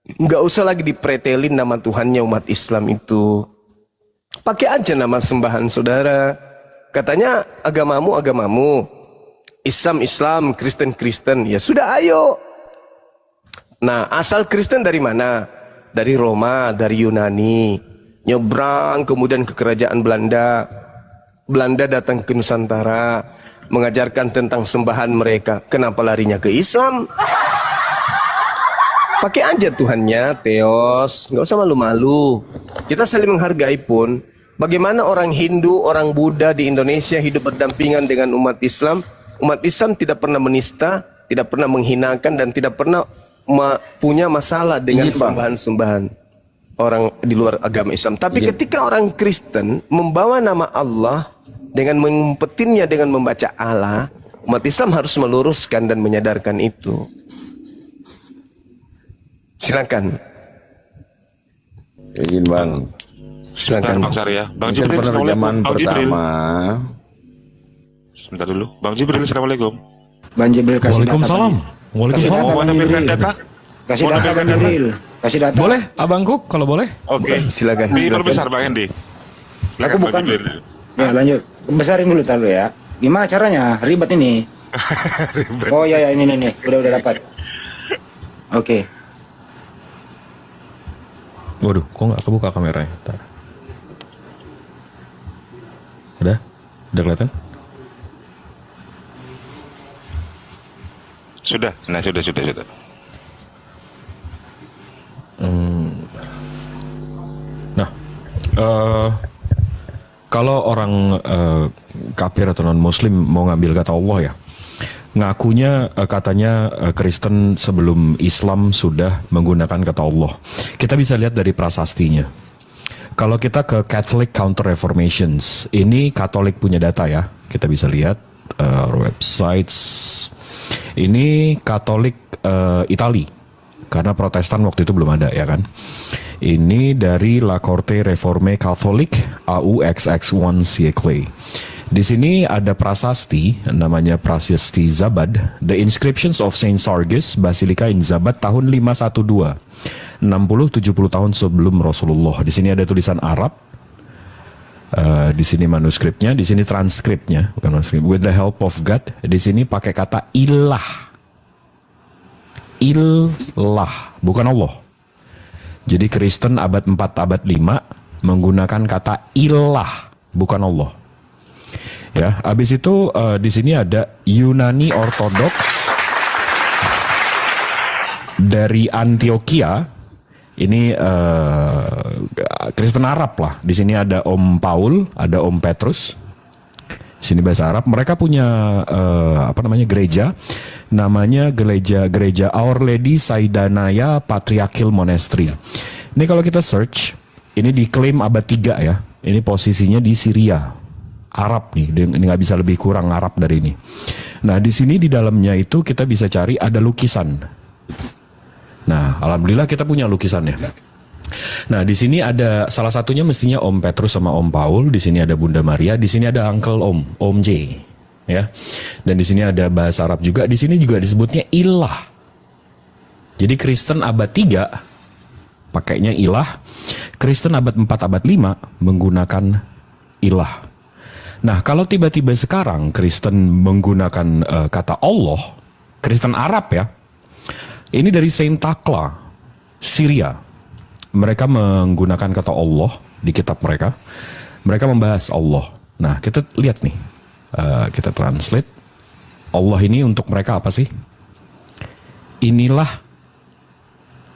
Nggak usah lagi dipretelin nama Tuhannya umat Islam itu. Pakai aja nama sembahan saudara. Katanya agamamu, Islam, Kristen. Ya sudah, ayo. Nah, asal Kristen dari mana? Dari Roma, dari Yunani. Nyebrang kemudian ke kerajaan Belanda. Belanda datang ke Nusantara, mengajarkan tentang sembahan mereka. Kenapa larinya ke Islam? Pakai aja Tuhannya, Theos. Nggak usah malu-malu. Kita saling menghargai pun. Bagaimana orang Hindu, orang Buddha di Indonesia hidup berdampingan dengan umat Islam. Umat Islam tidak pernah menista, tidak pernah menghinakan, dan tidak pernah punya masalah dengan sembahan-sembahan orang di luar agama Islam. Tapi ketika orang Kristen membawa nama Allah dengan mengumpetinnya dengan membaca Allah, umat Islam harus meluruskan dan menyadarkan itu. Silakan.
Izin bang.
Silakan.
Bang Sari ya. Bang
Mungkin
Jibril,
penerjemahan
Bang Jibril.
pertama.
Sebentar dulu. Bang Jibril, assalamualaikum.
Bang Jibril kasih
Waalaikumsalam.
data.
Waalaikumsalam.
Mau menampilkan data?
Kasih
Mau
data
nampilkan
Bang
data?
Jibril. Kasih data.
Boleh, Abangku kalau boleh.
Oke.
Silakan.
Diperbesar Bang Hendy.
Aku
Bang
bukan.
Jibril.
Ya lanjut. Besarin dulu taruh ya. Gimana caranya? Ribet ini. Oh ya ini nih. Udah dapat. Oke.
Waduh, kok nggak kebuka kameranya? Ntar. Udah kelihatan?
Sudah. Nah, sudah.
Nah, kalau orang kafir atau non Muslim mau ngambil kata Allah ya, ngakunya katanya Kristen sebelum Islam sudah menggunakan kata Allah. Kita bisa lihat dari prasastinya. Kalau kita ke Catholic Counter Reformations, ini Katolik punya data ya. Kita bisa lihat websites. Ini Katolik Itali, karena Protestan waktu itu belum ada ya kan. Ini dari La Corte Reforme Catholique AUXX1 siècle. Di sini ada prasasti namanya Prasasti Zabad, The Inscriptions of Saint Sargus Basilica in Zabad tahun 512. 60-70 tahun sebelum Rasulullah. Di sini ada tulisan Arab. Di sini manuskripnya, di sini transkripnya, bukan manuskrip. With the help of God, di sini pakai kata ilah. Ilah, bukan Allah. Jadi Kristen abad 4, abad 5 menggunakan kata ilah, bukan Allah. Ya, habis itu di sini ada Yunani Ortodoks dari Antioquia. Ini Kristen Arab lah. Di sini ada Om Paul, ada Om Petrus. Di sini bahasa Arab. Mereka punya gereja, namanya gereja Our Lady Saidanaya Patriarchal Monastery. Ini kalau kita search, ini diklaim abad 3 ya. Ini posisinya di Syria, Arab nih. Ini nggak bisa lebih kurang Arab dari ini. Nah, di sini di dalamnya itu kita bisa cari ada lukisan. Nah, alhamdulillah kita punya lukisannya. Nah, di sini ada salah satunya mestinya Om Petrus sama Om Paul. Di sini ada Bunda Maria. Di sini ada Uncle Om J. Ya. Dan di sini ada bahasa Arab juga. Di sini juga disebutnya ilah. Jadi Kristen abad 3 pakainya ilah. Kristen abad 4, abad 5 menggunakan ilah. Nah, kalau tiba-tiba sekarang Kristen menggunakan kata Allah, Kristen Arab ya. Ini dari Saint Thakla, Syria. Mereka menggunakan kata Allah di kitab mereka. Mereka membahas Allah. Nah, kita lihat nih. Kita translate. Allah ini untuk mereka apa sih? Inilah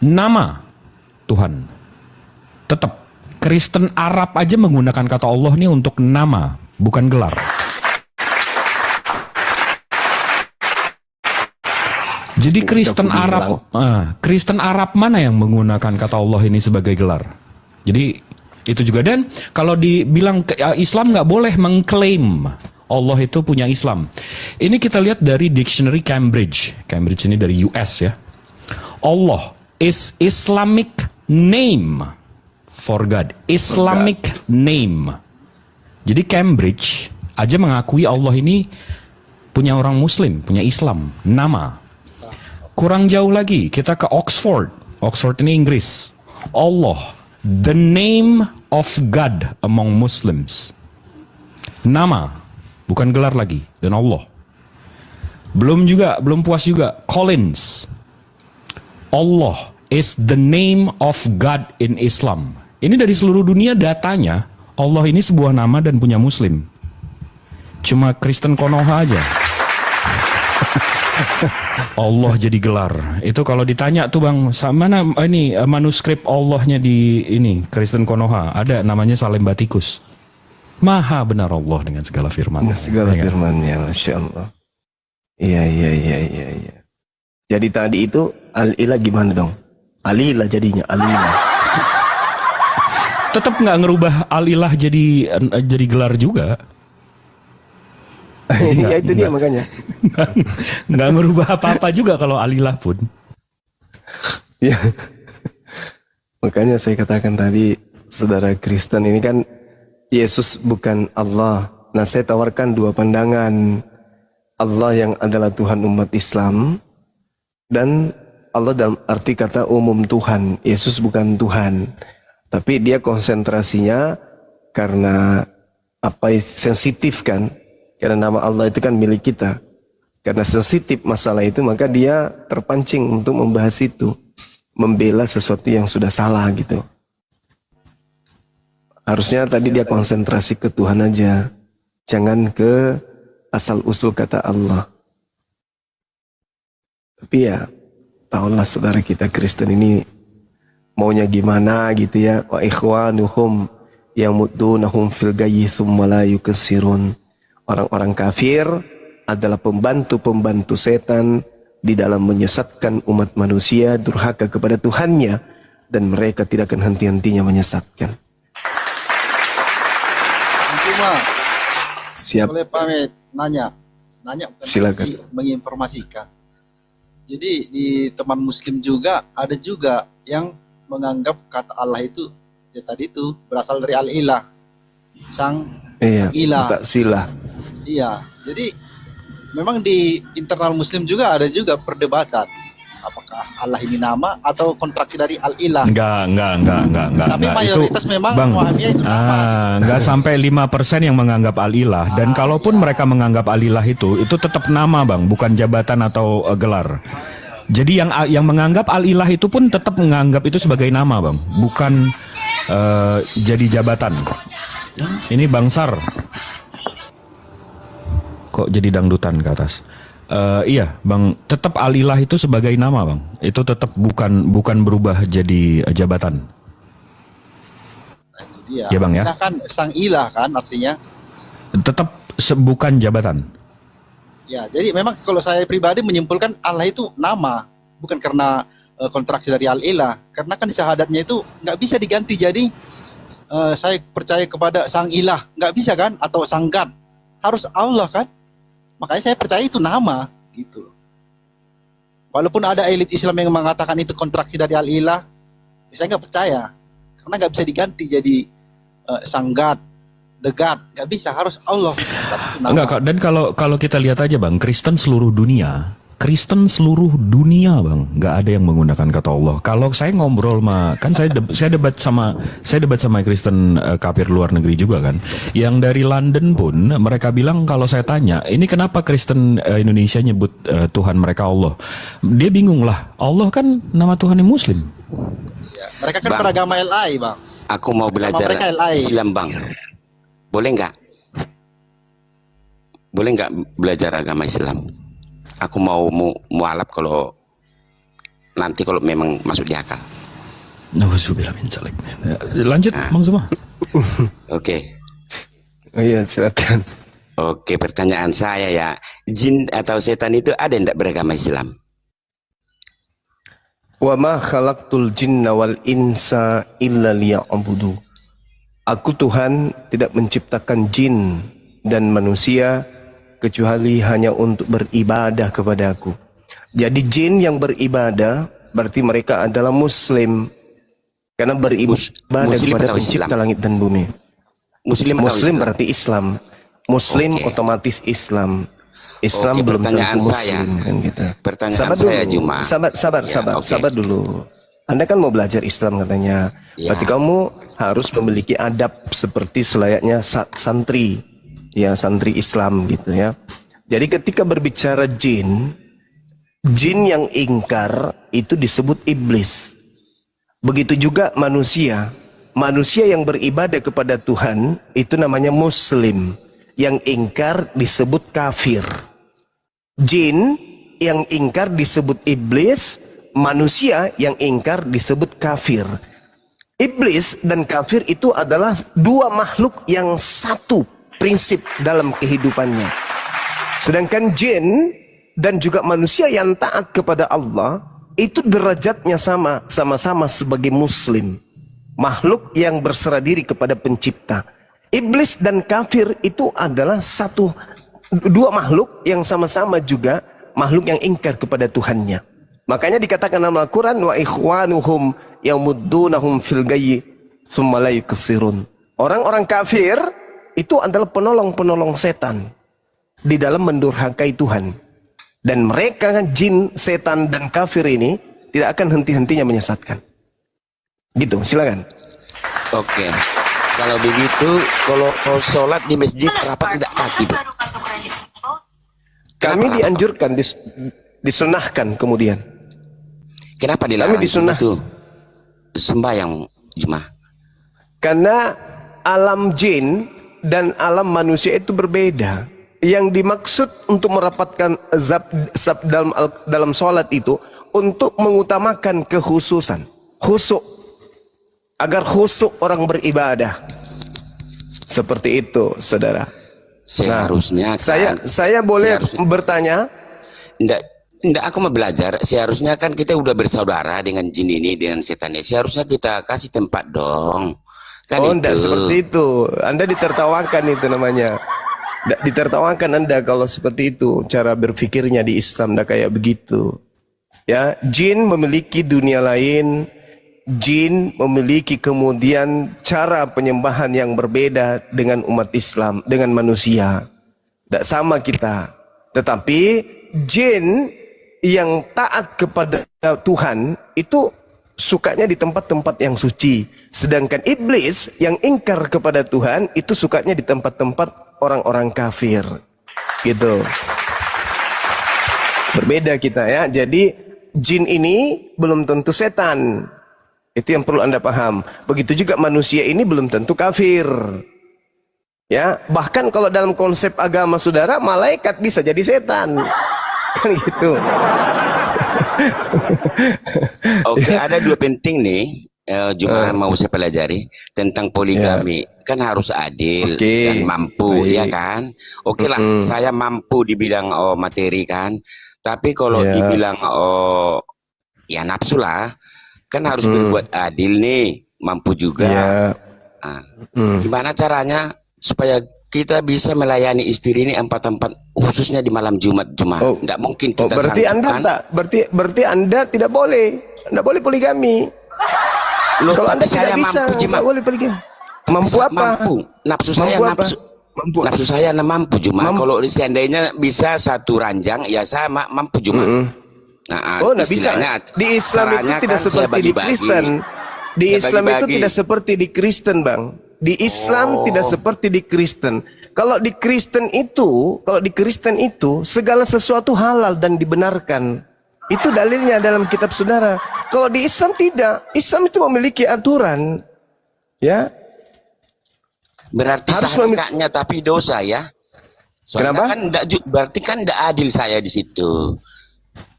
nama Tuhan. Tetap, Kristen Arab aja menggunakan kata Allah ini untuk nama, bukan gelar. Jadi Kristen Arab mana yang menggunakan kata Allah ini sebagai gelar? Jadi itu juga. Dan kalau dibilang Islam nggak boleh mengklaim Allah itu punya Islam. Ini kita lihat dari dictionary Cambridge. Cambridge ini dari US ya. Allah is Islamic name for God. Islamic name. Jadi Cambridge aja mengakui Allah ini punya orang Muslim, punya Islam, nama. Kurang jauh lagi, kita ke Oxford. Oxford ini Inggris. Allah, the name of God among Muslims. Nama, bukan gelar lagi. Dan Allah. Belum puas juga. Collins. Allah is the name of God in Islam. Ini dari seluruh dunia datanya, Allah ini sebuah nama dan punya Muslim. Cuma Kristen Konoha aja. Allah jadi gelar. Itu kalau ditanya tuh Bang, mana ini manuskrip Allahnya di ini Kristen Konoha, ada namanya Salembatikus. Maha benar Allah dengan segala firman.
Segala firman-Nya, Masya Allah. Iya. Jadi tadi itu Al-Ilah gimana dong? Alilah jadinya, Alilah.
Tetap nggak ngerubah Al-Ilah jadi gelar juga.
Iya itu dia makanya.
Nggak ngerubah apa-apa juga kalau Al-Ilah pun.
Ya. Makanya saya katakan tadi, saudara Kristen ini kan Yesus bukan Allah. Nah, saya tawarkan dua pandangan. Allah yang adalah Tuhan umat Islam, dan Allah dalam arti kata umum Tuhan. Yesus bukan Tuhan, tapi dia konsentrasinya karena sensitif kan, karena nama Allah itu kan milik kita. Karena sensitif masalah itu, maka dia terpancing untuk membahas itu, membela sesuatu yang sudah salah gitu. Harusnya tadi dia konsentrasi ke Tuhan aja, jangan ke asal usul kata Allah. Tapi ya, tahulah saudara kita Kristen ini maunya gimana gitu ya. Wa ikhwanuhum yamudunahum fil gayyi tsumma la yukassirun. Orang-orang kafir adalah pembantu-pembantu setan di dalam menyesatkan umat manusia durhaka kepada Tuhannya, dan mereka tidak akan henti-hentinya menyesatkan.
Cuma
Siap.
boleh pamit nanya bukan
Silakan.
menginformasikan. Jadi di teman Muslim juga ada juga yang menganggap kata Allah itu ya tadi itu berasal dari Al-Ilah, sang ilah.
Tak silah.
Iya, jadi memang di internal Muslim juga ada juga perdebatan. Apakah Allah ini nama atau kontraksi dari Al-Ilah?
Enggak.
Tapi mayoritas
itu,
memang
Bang,
memahaminya itu nama.
Enggak sampai 5% yang menganggap Al-Ilah. Dan kalaupun mereka menganggap Al-Ilah itu tetap nama Bang, bukan jabatan atau gelar. Jadi yang menganggap Al-Ilah itu pun tetap menganggap itu sebagai nama Bang, bukan jadi jabatan. Ini Bang Sar. Kok jadi dangdutan ke atas? Iya Bang, tetap Al-Ilah itu sebagai nama Bang. Itu tetap bukan berubah jadi jabatan.
Nah, itu dia.
Ya Bang ya.
Nah, kan sang ilah kan artinya.
Tetap bukan jabatan.
Ya, jadi memang kalau saya pribadi menyimpulkan Allah itu nama, bukan karena kontraksi dari Al-Ilah. Karena kan di syahadatnya itu nggak bisa diganti jadi saya percaya kepada sang ilah, nggak bisa kan? Atau sang God, harus Allah kan? Makanya saya percaya itu nama gitu. Walaupun ada elit Islam yang mengatakan itu kontraksi dari Al-Ilah, saya nggak percaya karena nggak bisa diganti jadi sang God, the God, nggak bisa, harus Allah.
Enggak, dan kalau kita lihat aja Bang, Kristen seluruh dunia Bang, nggak ada yang menggunakan kata Allah. Kalau saya ngobrol kan saya debat sama Kristen kafir luar negeri juga kan, yang dari London pun mereka bilang kalau saya tanya ini kenapa Kristen Indonesia nyebut Tuhan mereka Allah, dia bingung lah, Allah kan nama Tuhan yang Muslim.
Ya, mereka kan beragama LI Bang.
Aku mau belajar Islam Bang. Boleh nggak belajar agama Islam? Aku mau mualaf kalau memang masuk di akal.
Lanjut Bang Zuma.
Oke.
Oh iya, silakan.
Oke, pertanyaan saya ya, jin atau setan itu ada enggak beragama Islam?
Wa ma khalaqtul jinna wal insa illa liya'budu. Aku Tuhan tidak menciptakan jin dan manusia kecuali hanya untuk beribadah kepada aku. Jadi jin yang beribadah berarti mereka adalah Muslim, karena beribadah kepada pencipta langit dan bumi. Muslim berarti Islam. Muslim otomatis Islam. Islam belum tentu Muslim kan gitu.
Pertanyaan saya cuma.
Sabar dulu. Anda kan mau belajar Islam katanya. Berarti kamu harus memiliki adab seperti selayaknya santri. Ya, santri Islam gitu ya. Jadi ketika berbicara jin, Jin yang ingkar itu disebut iblis. Begitu juga manusia. Manusia yang beribadah kepada Tuhan itu namanya muslim. Yang ingkar disebut kafir. Jin yang ingkar disebut iblis. Manusia yang ingkar disebut kafir. Iblis dan kafir itu adalah dua makhluk yang satu prinsip dalam kehidupannya. Sedangkan jin dan juga manusia yang taat kepada Allah itu derajatnya sama-sama sebagai muslim, makhluk yang berserah diri kepada pencipta. Iblis dan kafir itu adalah dua makhluk yang sama-sama juga makhluk yang ingkar kepada Tuhannya. Makanya dikatakan dalam Al-Quran, wa ikhwanuhum yamuddunahum fil gayyi tsumma la yuqsirun. Orang-orang kafir itu adalah penolong-penolong setan di dalam mendurhakai Tuhan. Dan mereka, jin, setan, dan kafir ini tidak akan henti-hentinya menyesatkan. Gitu, silakan.
Oke. Kalau begitu, kalau sholat di masjid rapat tidak kaki, Bu?
Kami dianjurkan, disunahkan kemudian.
Kenapa dilarang?
Kami disunah
itu sembahyang Jumat?
Karena alam jin dan alam manusia itu berbeda. Yang dimaksud untuk merapatkan zab dalam sholat itu untuk mengutamakan kekhususan, khusyuk, agar khusyuk orang beribadah. Seperti itu, saudara.
Seharusnya
saya boleh bertanya?
Enggak, aku mau belajar. Seharusnya kan kita udah bersaudara dengan jin ini, dengan setan ini. Seharusnya kita kasih tempat dong. Kan
enggak seperti itu. Anda ditertawakan itu namanya. Ditertawakan Anda kalau seperti itu cara berpikirnya di Islam, enggak kayak begitu. Ya, jin memiliki dunia lain. Jin memiliki kemudian cara penyembahan yang berbeda dengan umat Islam, dengan manusia. Tidak sama kita. Tetapi jin yang taat kepada Tuhan itu sukanya di tempat-tempat yang suci. Sedangkan iblis yang ingkar kepada Tuhan itu sukanya di tempat-tempat orang-orang kafir. Gitu. Berbeda kita ya. Jadi jin ini belum tentu setan. Itu yang perlu Anda paham. Begitu juga manusia ini belum tentu kafir. Ya, bahkan kalau dalam konsep agama saudara, malaikat bisa jadi setan. Kan gitu.
Oke, ada dua penting nih. Cuma mau saya pelajari tentang poligami. Kan harus adil dan mampu, ya kan? Oke lah, saya mampu dibilang materi kan. Tapi kalau dibilang ya nafsu lah, kan harus berbuat adil nih, mampu juga. Gimana caranya supaya kita bisa melayani istri ini empat-empat, khususnya di malam Jumat? Nggak mungkin kita
berarti Anda berarti Anda tidak boleh poligami.
Loh,
kalau Anda tidak bisa,
nggak
boleh poligami. Mampu apa?
Nafsu saya mampu cuma kalau seandainya bisa satu ranjang ya saya mampu cuma. Nah,
nggak bisa. Di Islam itu tidak seperti di Kristen. Di Islam itu tidak seperti di Kristen, Bang. Di Islam tidak seperti di Kristen. Kalau di Kristen itu segala sesuatu halal dan dibenarkan. Itu dalilnya dalam kitab saudara. Kalau di Islam tidak. Islam itu memiliki aturan. Ya.
Berarti sahnya tapi dosa ya. Soalnya kenapa? Kan berarti kan tidak adil saya di situ.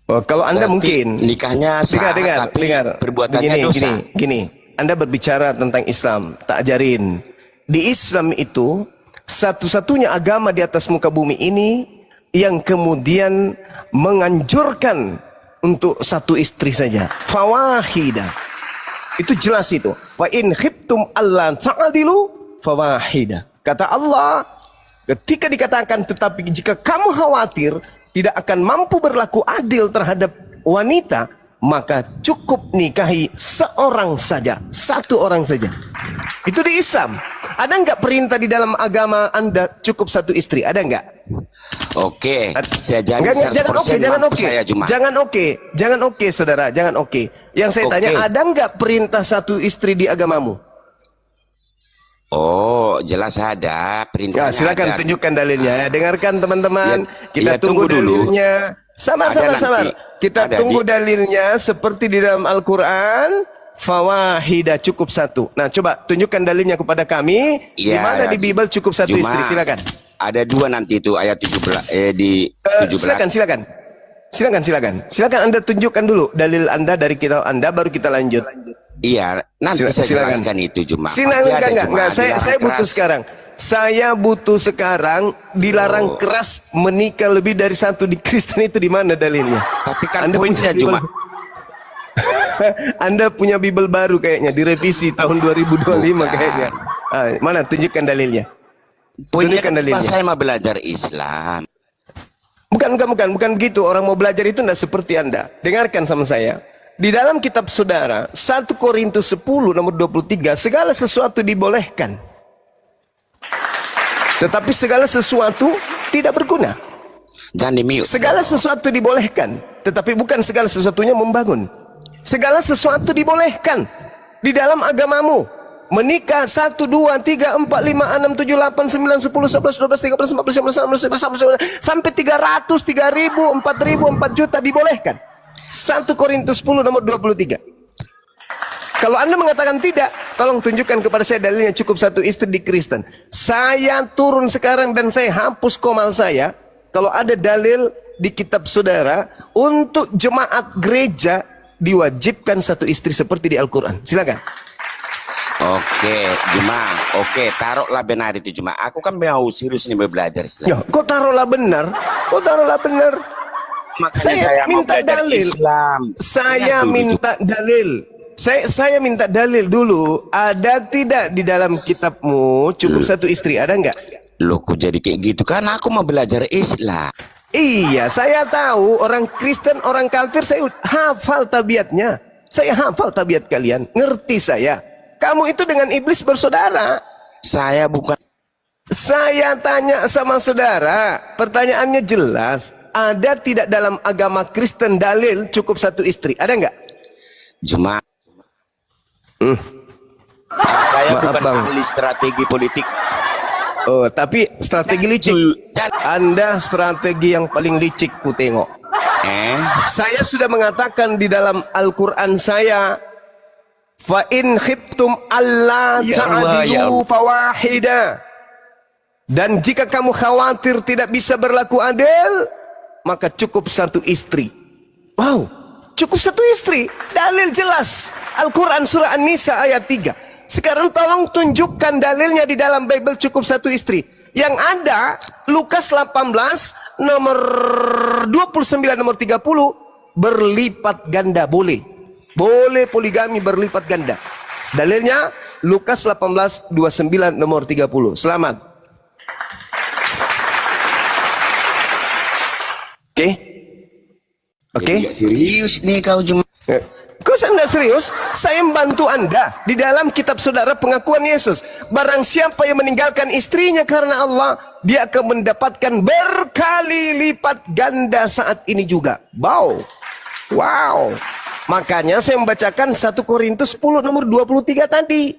Kalau Anda
berarti
mungkin
nikahnya sah, tapi perbuatannya dosa.
Gini, Anda berbicara tentang Islam, tak ajarin. Di Islam itu satu-satunya agama di atas muka bumi ini yang kemudian menganjurkan untuk satu istri saja. Fawahida. Itu jelas itu. Wa in khiftum alla ta'dilu fawahida. Kata Allah, ketika dikatakan tetapi jika kamu khawatir tidak akan mampu berlaku adil terhadap wanita, maka cukup nikahi seorang saja, satu orang saja. Itu di Islam. Ada nggak perintah di dalam agama Anda cukup satu istri? Ada nggak?
Oke, saya jamin
jangan oke, saudara, jangan oke. Yang saya tanya, ada nggak perintah satu istri di agamamu?
Oh, jelas ada perintahnya.
Ya, silakan tunjukkan dalilnya. Dengarkan teman-teman. Kita tunggu dalilnya. Sabar. Kita tunggu dalilnya seperti di dalam Al-Quran. Fawahida, cukup satu. Nah, coba tunjukkan dalilnya kepada kami. Di mana di Bible cukup satu istri? Silakan.
Ada dua nanti itu ayat 17 di 17.
Silakan Anda tunjukkan dulu dalil Anda dari kitab Anda, baru kita lanjut.
Iya, nanti saya jelaskan itu Juma.
Enggak, saya butuh sekarang. Saya butuh sekarang dilarang keras menikah lebih dari satu di Kristen, itu di mana dalilnya?
Tapi kan poinnya Juma.
Anda punya Bible baru kayaknya, direvisi tahun 2025 kayaknya. Mana tunjukkan dalilnya?
Poinnya kan saya mau belajar Islam.
Bukan begitu. Orang mau belajar itu tidak seperti Anda. Dengarkan sama saya. Di dalam kitab saudara 1 Korintus 10 nomor 23, segala sesuatu dibolehkan, tetapi segala sesuatu tidak berguna. Segala sesuatu dibolehkan, tetapi bukan segala sesuatunya membangun. Segala sesuatu dibolehkan di dalam agamamu. Menikah 1, 2, 3, 4, 5, 6, 7, 8, 9, 10, 11, 12, 13, 14, 15, 16, 17, sampai 300, 3.000, 4.000, 4 juta dibolehkan. 1 Korintus 10 nomor 23. Kalau Anda mengatakan tidak, tolong tunjukkan kepada saya dalilnya cukup satu istri di Kristen. Saya turun sekarang dan saya hapus komal saya. Kalau ada dalil di kitab saudara untuk jemaat gereja diwajibkan satu istri seperti di Al-Quran. Silakan.
Oke, Juma. Oke, taruhlah benar itu Juma. Aku kan mau serius nih belajar Islam.
Ya, kok taruhlah benar?
Makanya
saya minta dalil.
Islam.
Saya minta dalil. Saya minta dalil dulu. Ada tidak di dalam kitabmu cukup satu istri? Ada nggak?
Loh, kok jadi kayak gitu? Karena aku mau belajar Islam.
Iya, saya tahu orang Kristen, orang kafir, saya hafal tabiatnya. Saya hafal tabiat kalian, ngerti saya. Kamu itu dengan iblis bersaudara.
Saya bukan.
Saya tanya sama saudara, pertanyaannya jelas. Ada tidak dalam agama Kristen dalil cukup satu istri? Ada nggak?
Jemaah. Saya bukan ahli strategi politik.
Oh, tapi strategi licik. Anda strategi yang paling licik ku tengok. Saya sudah mengatakan di dalam Al-Quran saya, fa in khiftum alla ta'dilu fawahida. Dan jika kamu khawatir tidak bisa berlaku adil, maka cukup satu istri. Wow, cukup satu istri. Dalil jelas. Al-Quran surah An-Nisa ayat 3. Sekarang tolong tunjukkan dalilnya di dalam Bible cukup satu istri. Yang ada Lukas 18 nomor 29 nomor 30, berlipat ganda boleh. Boleh poligami berlipat ganda. Dalilnya Lukas 18 29 nomor 30. Selamat. Oke.
Serius nih kau Juma.
Kok saya tidak serius? Saya membantu Anda di dalam kitab saudara pengakuan Yesus. Barang siapa yang meninggalkan istrinya karena Allah, dia akan mendapatkan berkali lipat ganda saat ini juga. Wow. Makanya saya membacakan 1 Korintus 10 nomor 23 tadi.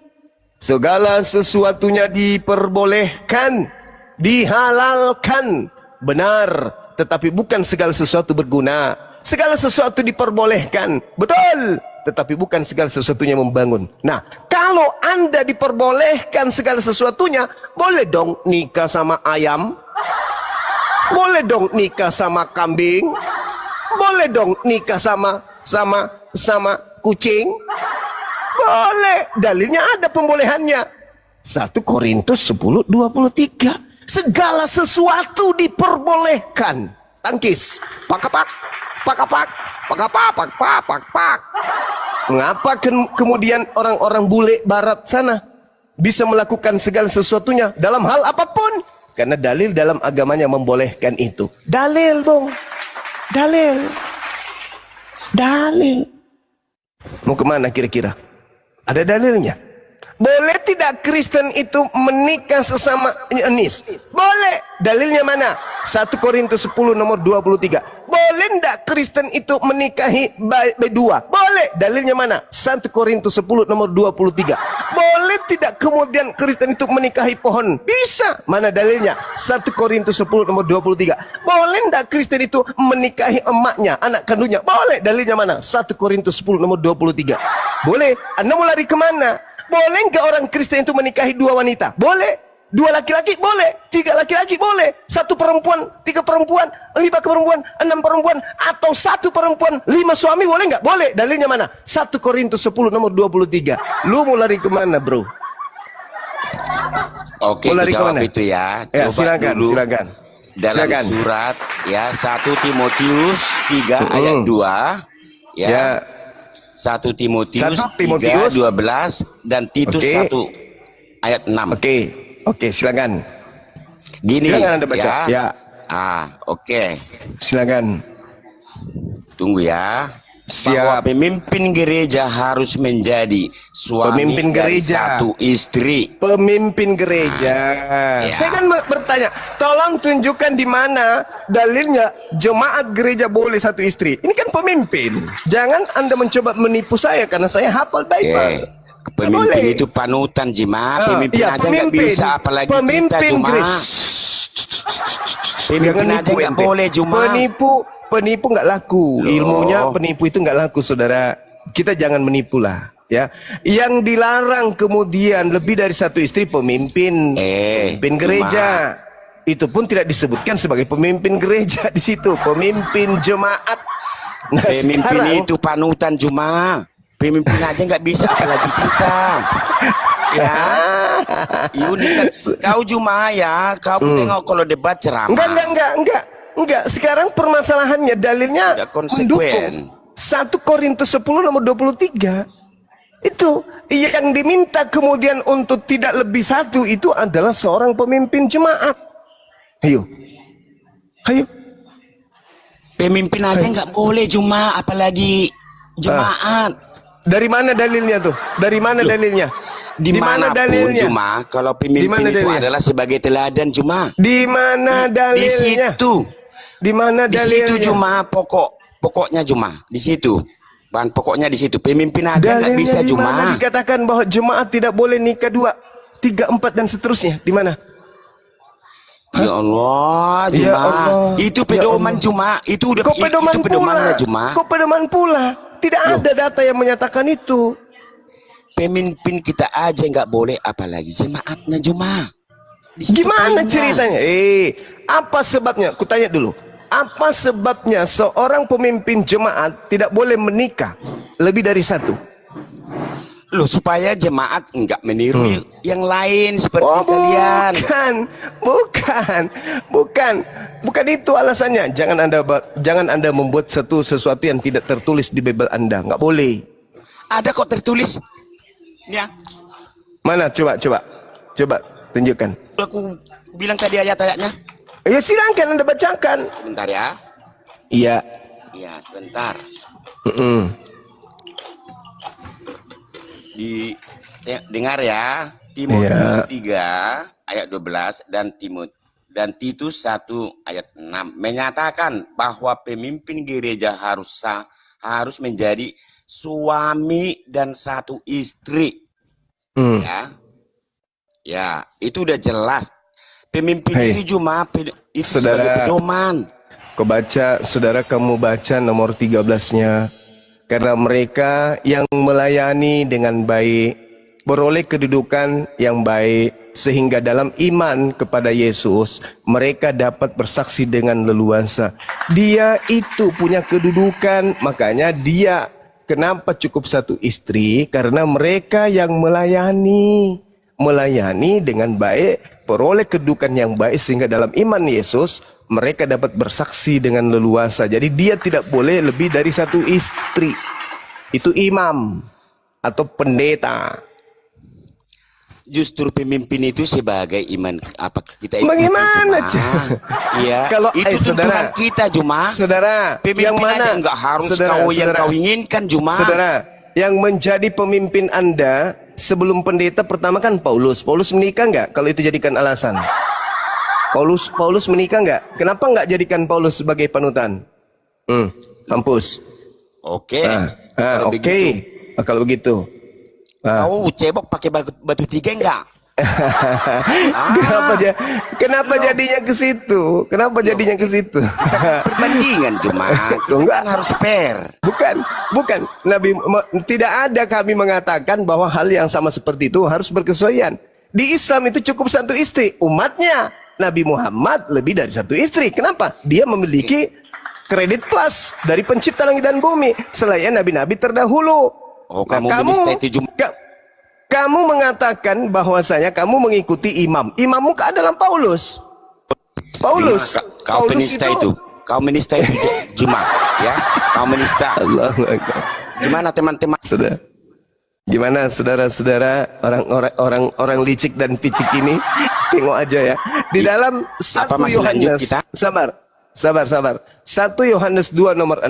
Segala sesuatunya diperbolehkan, dihalalkan, benar, tetapi bukan segala sesuatu berguna. Segala sesuatu diperbolehkan, betul, tetapi bukan segala sesuatunya membangun. Nah, kalau Anda diperbolehkan segala sesuatunya, boleh dong nikah sama ayam, boleh dong nikah sama kambing, boleh dong nikah sama kucing, boleh. Dalilnya ada pembolehannya. 1 Korintus 10:23. Segala sesuatu diperbolehkan. Tangkis, pak. Mengapa kemudian orang-orang bule barat sana bisa melakukan segala sesuatunya dalam hal apapun? Karena dalil dalam agamanya membolehkan itu. Dalil, Bung. Dalil. Mau kemana kira-kira? Ada dalilnya. Boleh tidak Kristen itu menikah sesama jenis? Boleh. Dalilnya mana? 1 Korintus 10 nomor 23. Boleh tidak Kristen itu menikahi berdua? Boleh. Dalilnya mana? 1 Korintus 10 nomor 23. Boleh tidak kemudian kemudian Kristen itu menikahi pohon? Bisa. Mana dalilnya? 1 Korintus 10 nomor 23. Boleh enggak Kristen itu menikahi emaknya, anak kandungnya? Boleh. Dalilnya mana? 1 Korintus 10 nomor 23. Boleh. Anda mau lari kemana? Boleh enggak orang Kristen itu menikahi 2 wanita? Boleh. 2 laki-laki boleh, 3 laki-laki boleh, 1 perempuan, 3 perempuan, 5 perempuan, 6 perempuan, atau 1 perempuan, 5 suami boleh nggak? Boleh. Dalilnya mana? 1 Korintus 10 nomor 23. Lu mau lari kemana, bro?
Oke,
mau lari
jawab
kemana?
itu ya.
Ya,
Coba
silakan,
dulu
silakan.
dalam
Silakan.
surat ya 1 Timotius 3 ayat 2 ya. 1 Timotius 3 12 dan Titus 1 ayat 6.
Oke, silakan.
Gini,
silakan Anda baca. Ya.
Oke.
Silakan.
Tunggu ya.
Siap.
Bahwa pemimpin gereja harus menjadi suami
Pemimpin
dari
gereja.
1 istri.
Pemimpin gereja.
Ya.
Saya kan bertanya, tolong tunjukkan di mana dalilnya jemaat gereja boleh 1 istri. Ini kan pemimpin. Jangan Anda mencoba menipu saya karena saya hafal Bible.
Pemimpin itu panutan, Jima. Pemimpin aja nggak bisa, apalagi kita, Juma. Pemimpin aja nggak boleh, Juma.
Penipu nggak laku. Ilmunya penipu itu nggak laku, saudara. Kita jangan menipu lah, ya. Yang dilarang kemudian lebih dari 1 istri pemimpin gereja. Itu pun tidak disebutkan sebagai pemimpin gereja di situ, pemimpin jemaat. Nah,
pemimpin
sekarang,
itu panutan, Juma. Pemimpin aja nggak bisa, apalagi kita. Ya, Yunis, kau Juma ya, kau tengok kalau debat ceramah.
Enggak. Sekarang permasalahannya dalilnya mendukung. 1 Korintus 10 nomor 23. Itu yang diminta kemudian untuk tidak lebih 1 itu adalah seorang pemimpin jemaat. Ayo.
Pemimpin aja nggak boleh, Juma, apalagi jemaat.
Dari mana dalilnya tuh? Dari mana dalilnya?
Di mana dalilnya? Juma, kalau pemimpin itu adalah sebagai teladan, Juma.
Di mana dalilnya?
Di situ.
Di mana dalilnya?
Di situ, Juma, pokoknya, Juma. Di situ. Bahan pokoknya di situ. Pemimpin aja nggak bisa, Juma.
Di mana dikatakan bahwa jemaat tidak boleh nikah 2, 3, 4 dan seterusnya? Di mana?
Ya Allah, Juma.
Ya Allah.
Itu pedoman, Juma. Itu udah
Kok pedoman
pedomannya, Juma.
Kok pedoman pula? Tidak ada data yang menyatakan itu.
Pemimpin kita aja nggak boleh, apalagi jemaatnya, Juma.
Gimana ceritanya? Apa sebabnya? Kutanya dulu. Apa sebabnya seorang pemimpin jemaat tidak boleh menikah lebih dari 1?
Loh, supaya jemaat nggak meniru yang lain seperti kalian. Bukan itu alasannya. Jangan Anda membuat sesuatu yang tidak tertulis di Bible Anda. Nggak boleh. Ada kok tertulis. Ya.
Mana? Coba tunjukkan.
Aku bilang tadi ayat-ayatnya.
Ya silakan Anda bacakan.
Sebentar ya.
Iya.
Iya, sebentar. Dengar ya. Timotius 3 ayat 12 dan Titus 1 ayat 6 menyatakan bahwa pemimpin gereja harus menjadi suami dan 1 istri. Ya, itu udah jelas. Pemimpin itu cuma itu sebagai pedoman.
Saudara, kamu baca nomor 13-nya. Karena mereka yang melayani dengan baik beroleh kedudukan yang baik, sehingga dalam iman kepada Yesus mereka dapat bersaksi dengan leluasa. Dia itu punya kedudukan, makanya dia kenapa cukup 1 istri? Karena mereka yang melayani dengan baik, peroleh kedudukan yang baik, sehingga dalam iman Yesus mereka dapat bersaksi dengan leluasa. Jadi dia tidak boleh lebih dari 1 istri. Itu imam atau pendeta.
Justru pemimpin itu sebagai iman apa kita itu?
Bagaimana?
Iya.
Kalau
itu
saudara
kita Juma.
Saudara,
pemimpin
yang mana?
Enggak harus yang kau inginkan, Juma.
Saudara, yang menjadi pemimpin Anda sebelum pendeta pertama kan Paulus. Paulus menikah nggak? Kalau itu jadikan alasan. Paulus menikah nggak? Kenapa nggak jadikan Paulus sebagai panutan? Mampus.
Oke.
Oke. Kalau begitu.
Kau cebok pakai batu tiga enggak?
Kenapa jadinya ke situ? Kenapa jadinya ke situ?
Perbandingan cuma kita kan harus fair.
Bukan. Tidak ada kami mengatakan bahwa hal yang sama seperti itu harus berkesesuaian. Di Islam itu cukup satu istri. Umatnya Nabi Muhammad lebih dari satu istri. Kenapa? Dia memiliki kredit plus dari pencipta langit dan bumi selain nabi-nabi terdahulu.
Oh,
kamu mengatakan bahwasanya kamu mengikuti imam. Imammu adalah Paulus.
Kau penista itu. Kau menista itu Juma, ya? Kau menista. Gimana teman-teman?
Gimana saudara-saudara orang licik dan picik ini? Tengok aja ya. Di dalam 1 Yohanes, sabar. 1 Yohanes 2 nomor 6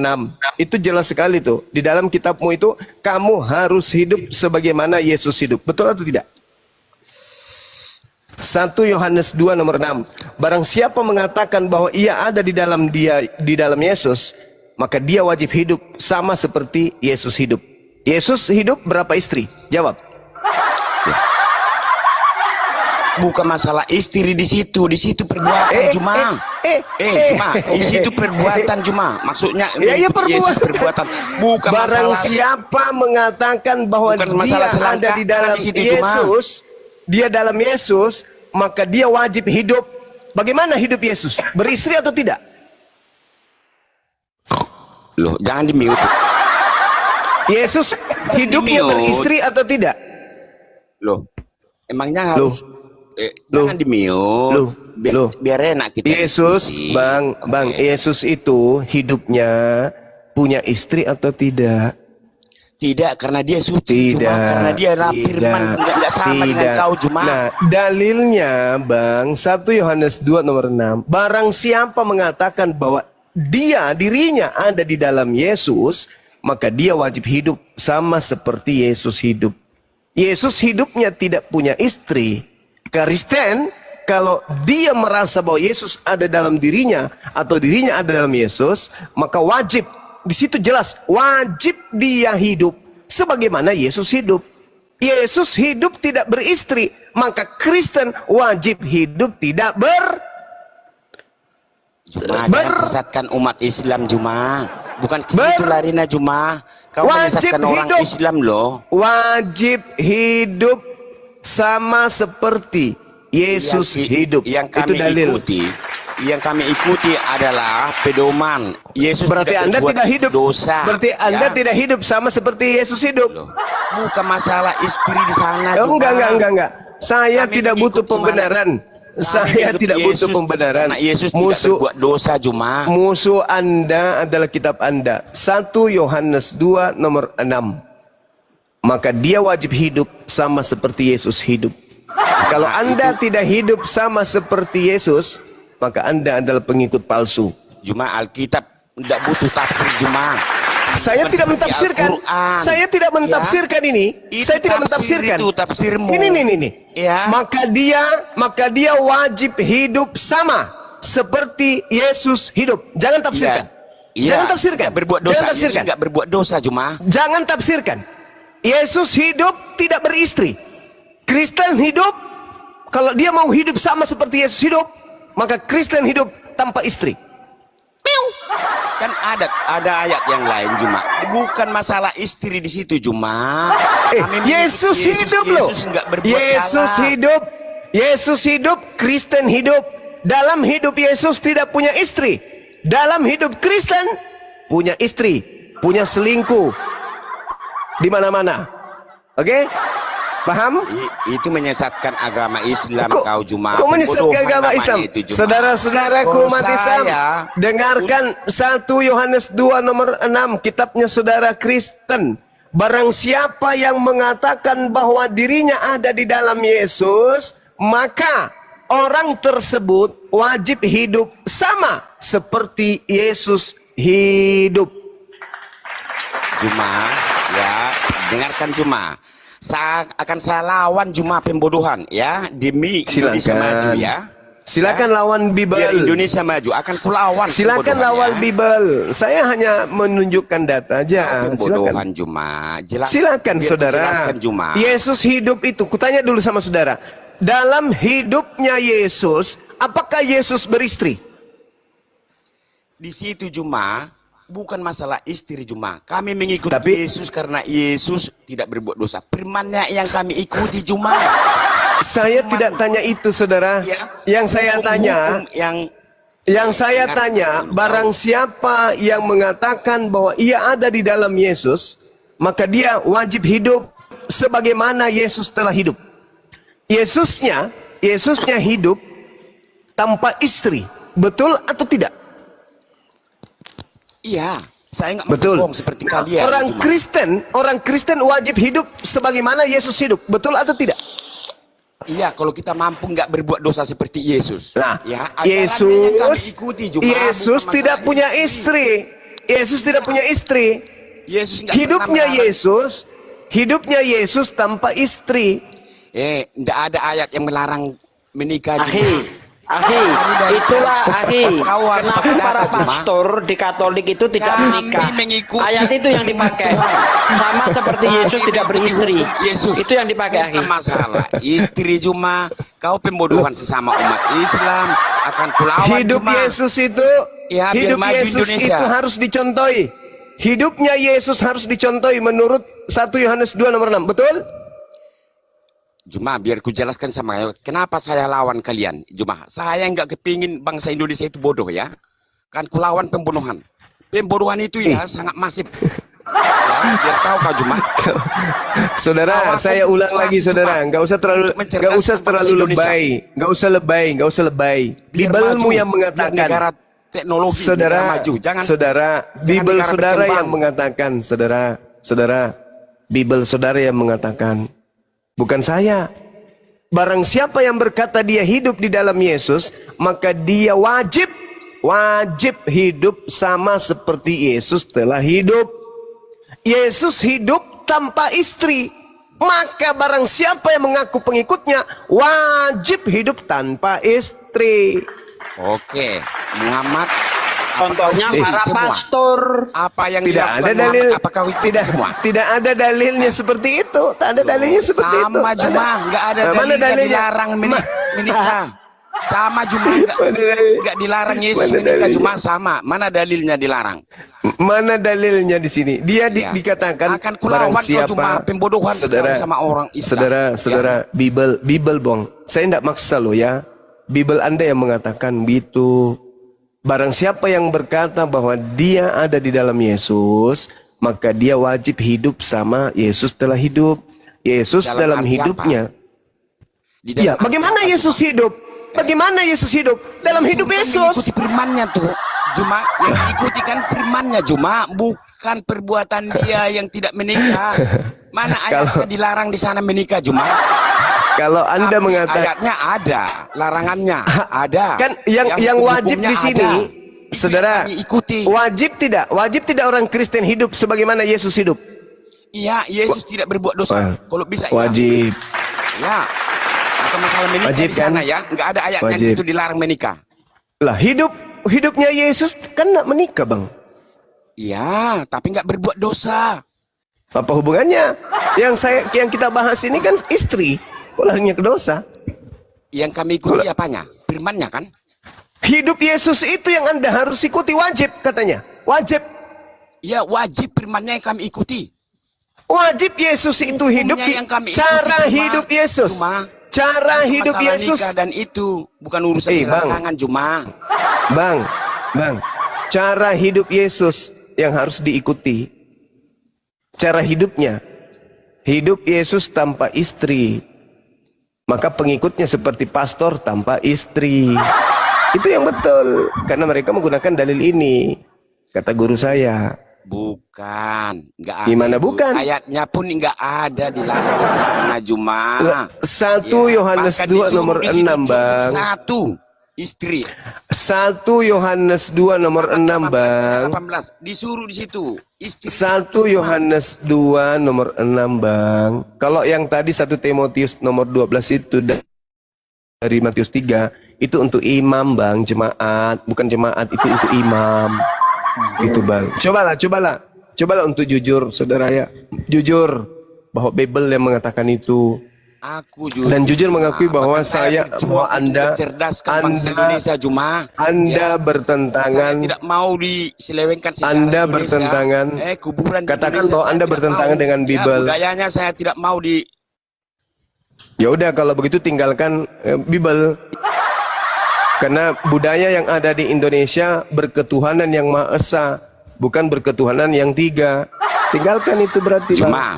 itu jelas sekali tuh. Di dalam kitabmu itu kamu harus hidup sebagaimana Yesus hidup. Betul atau tidak? 1 Yohanes 2 nomor 6. Barang siapa mengatakan bahwa ia ada di dalam Yesus, maka dia wajib hidup sama seperti Yesus hidup. Yesus hidup berapa istri? Jawab.
Bukan masalah istri di situ perbuatan cuma. Di situ perbuatan cuma. Maksudnya Yesus perbuatan. Bukan
barang
masalah.
Siapa mengatakan bahwa dia ada di dalam Yesus, dia dalam Yesus, maka dia wajib hidup. Bagaimana hidup Yesus? Beristri atau tidak?
Loh, jangan di-mute.
Yesus hidupnya beristri atau tidak?
Loh, emangnya harus jangan di-mute. Biar enak kita.
Yesus, Bang, Yesus itu hidupnya punya istri atau tidak?
Tidak, karena dia suci. Cuma karena dia firman enggak sama dengan kau cuma.
Nah, dalilnya Bang, 1 Yohanes 2 nomor 6. Barang siapa mengatakan bahwa dirinya ada di dalam Yesus, maka dia wajib hidup sama seperti Yesus hidup. Yesus hidupnya tidak punya istri. Kristen, kalau dia merasa bahwa Yesus ada dalam dirinya atau dirinya ada dalam Yesus, maka wajib, di situ jelas, wajib dia hidup sebagaimana Yesus hidup. Yesus hidup tidak beristri, maka Kristen wajib hidup tidak
sesatkan umat Islam cuma. Bukan situ larinya cuma. Kau menyesatkan orang Islam loh.
Wajib hidup sama seperti Yesus hidup.
Yang kami ikuti adalah pedoman Yesus.
Berarti Anda tidak hidup
dosa.
Berarti Anda tidak hidup sama seperti Yesus hidup.
Bukan masalah istri di sana.
Enggak. Saya tidak butuh pembenaran. Saya tidak butuh pembenaran.
Yesus tidak berbuat dosa cuma.
Musuh Anda adalah kitab Anda. 1 Yohanes 2 nomor 6. Maka dia wajib hidup sama seperti Yesus hidup. Kalau Anda tidak hidup sama seperti Yesus, maka Anda adalah pengikut palsu.
Cuma Alkitab tidak butuh tafsir cuma.
Saya tidak mentafsirkan. Saya tidak mentafsirkan ini. Saya tidak mentafsirkan.
Itu tafsirmu.
Ini. Ya. Maka dia wajib hidup sama seperti Yesus hidup. Jangan tafsirkan. Jangan tafsirkan.
Berbuat dosa.
Jangan tafsirkan.
Enggak berbuat dosa cuma.
Jangan tafsirkan. Yesus hidup tidak beristri. Kristen hidup, kalau dia mau hidup sama seperti Yesus hidup, maka Kristen hidup tanpa istri.
Kan ada ayat yang lain cuma. Bukan masalah istri di situ cuma.
Yesus hidup loh. Yesus hidup, Kristen hidup. Dalam hidup Yesus tidak punya istri. Dalam hidup Kristen punya istri, punya selingkuh di mana-mana. Oke? Paham?
Itu menyesatkan agama Islam. Kau cuma.
Kok menyesatkan agama Islam? Saudara-saudaraku umat Islam, dengarkan 1 Yohanes 2 nomor 6, kitabnya saudara Kristen. Barang siapa yang mengatakan bahwa dirinya ada di dalam Yesus, maka orang tersebut wajib hidup sama seperti Yesus hidup.
Cuma, ya, dengarkan cuma. Akan saya lawan cuma pembodohan ya demi bisa maju ya.
Silakan lawan Bible.
Biar Indonesia maju, akan kulawan.
Silakan lawan Bible. Saya hanya menunjukkan data aja.
Pembodohan Juma.
Silakan saudara.
Juma.
Yesus hidup itu. Kutanya dulu sama saudara. Dalam hidupnya Yesus, apakah Yesus beristri?
Di situ Juma, bukan masalah istri Juma. Kami mengikuti Yesus karena Yesus tidak berbuat dosa. Firman-Nya yang kami ikuti Juma.
Saya tidak tanya itu, saudara. Yang saya tanya, yang saya tanya, barang siapa yang mengatakan bahwa ia ada di dalam Yesus, maka dia wajib hidup sebagaimana Yesus telah hidup. Yesusnya hidup tanpa istri, betul atau tidak?
Iya, saya nggak
betul.
Bohong seperti kalian.
Orang Kristen wajib hidup sebagaimana Yesus hidup, betul atau tidak?
Iya, kalau kita mampu nggak berbuat dosa seperti Yesus.
Nah,
ya,
Yesus tidak punya istri. Yesus tidak punya istri. Hidupnya Yesus tanpa istri.
Tidak ada ayat yang melarang menikah.
Itulah kenapa para pastor di Katolik itu tidak menikah. Ayat itu yang dipakai. Sama seperti Yesus tidak beristri. Itu yang dipakai.
Masalah istri Juma, kau pembodohan sesama umat Islam, akan kulawan
hidup
Juma.
Yesus itu,
ya,
hidup Yesus itu harus dicontohi. Hidupnya Yesus harus dicontohi menurut 1 Yohanes 2 nomor 6. Betul?
Juma, biar ku jelaskan sama kalian, kenapa saya lawan kalian. Juma, saya nggak kepingin bangsa Indonesia itu bodoh ya. Kan ku lawan pembunuhan. Pembodohan itu ya sangat masif. Ya, biar tahu Kak Juma.
Saudara, saya ulang lagi saudara, nggak usah terlalu lebay. Bibelmu yang mengatakan.
Teknologi
saudara, Bible saudara yang mengatakan, Bible saudara yang mengatakan. Bukan saya. Barang siapa yang berkata dia hidup di dalam Yesus, maka dia wajib hidup sama seperti Yesus telah hidup. Yesus hidup tanpa istri. Maka barang siapa yang mengaku pengikutnya, wajib hidup tanpa istri.
Oke, Muhammad.
Contohnya para pastor.
Apa yang
tidak ada dalil?
Apakah
tidak ada dalilnya seperti itu? Tak ada dalilnya seperti itu.
Sama Juma, nggak ada dalilnya dilarang menikah. Sama Juma, nggak dilarang Yesus menikah Juma sama. Mana dalilnya dilarang?
Mana dalilnya di sini? Dia dikatakan
akan kulawan siapa pembodohan sama orang Islam.
Saudara, Bible bong. Saya tidak maksa loh ya. Bible Anda yang mengatakan begitu. Barang siapa yang berkata bahwa dia ada di dalam Yesus, maka dia wajib hidup sama Yesus telah hidup. Yesus dalam hidupnya. Ya, bagaimana Yesus hidup? Bagaimana Yesus hidup? Dalam hidup Yesus.
Ikuti firman-Nya tuh. Cuma yang diikuti kan firman-Nya, cuma bukan perbuatan dia yang tidak menikah. Mana ayatnya dilarang di sana menikah, Juma?
Kalau Anda mengatakan
ayatnya ada, larangannya ada.
Kan yang wajib di sini, saudara,
ikuti.
Wajib tidak orang Kristen hidup sebagaimana Yesus hidup?
Iya, Yesus tidak berbuat dosa. Kalau bisa
wajib.
Ya. Atau masalah menikah wajib, di sana kan? Ya, nggak ada ayatnya di situ dilarang menikah.
Lah, hidupnya Yesus kan nggak menikah, Bang.
Iya, tapi nggak berbuat dosa.
Apa hubungannya? Yang kita bahas ini kan istri. Kok larinya ke dosa?
Yang kami ikuti apanya? Firman-Nya kan?
Hidup Yesus itu yang Anda harus ikuti, wajib katanya. Wajib.
Ya, wajib firman-Nya yang kami ikuti.
Wajib Yesus itu hidup cara hidup Yesus. Cara hidup Yesus
dan itu bukan urusan larangan Juma.
Bang. Cara hidup Yesus yang harus diikuti. Cara hidupnya. Hidup Yesus tanpa istri. Maka pengikutnya seperti pastor tanpa istri. Itu yang betul. Karena mereka menggunakan dalil ini. Kata guru saya.
Bukan. Nggak ada.
Gimana bukan?
Ayatnya pun nggak ada di sana Juma.
1 Yohanes 2 nomor 6 Bang.
1 istri.
1 Yohanes 2 nomor 6 Bang.
18. Disuruh di situ. Istri
1 Yohanes 2 nomor 6 Bang. Kalau yang tadi 1 Timotius nomor 12 itu dari Matius 3, Itu untuk imam bang, jemaat, bukan jemaat, itu untuk imam. Gitu bang. Cobalah untuk jujur, saudara ya. Jujur bahwa Bible yang mengatakan itu.
Aku jujur.
Dan jujur mengakui bahwa bahwa Anda bertentangan.
Saya tidak mau diselewengkan sejarah
Anda
Indonesia.
bertentangan.
Kuburan
Katakan
Indonesia
bahwa Anda
saya tidak
bertentangan
mau.
dengan
Ya,
Bible.
budayanya saya tidak mau di.
Ya udah kalau begitu tinggalkan Bible. Karena budaya yang ada di Indonesia berketuhanan yang Maha Esa, bukan berketuhanan yang 3. Tinggalkan itu berarti bang.
Cuma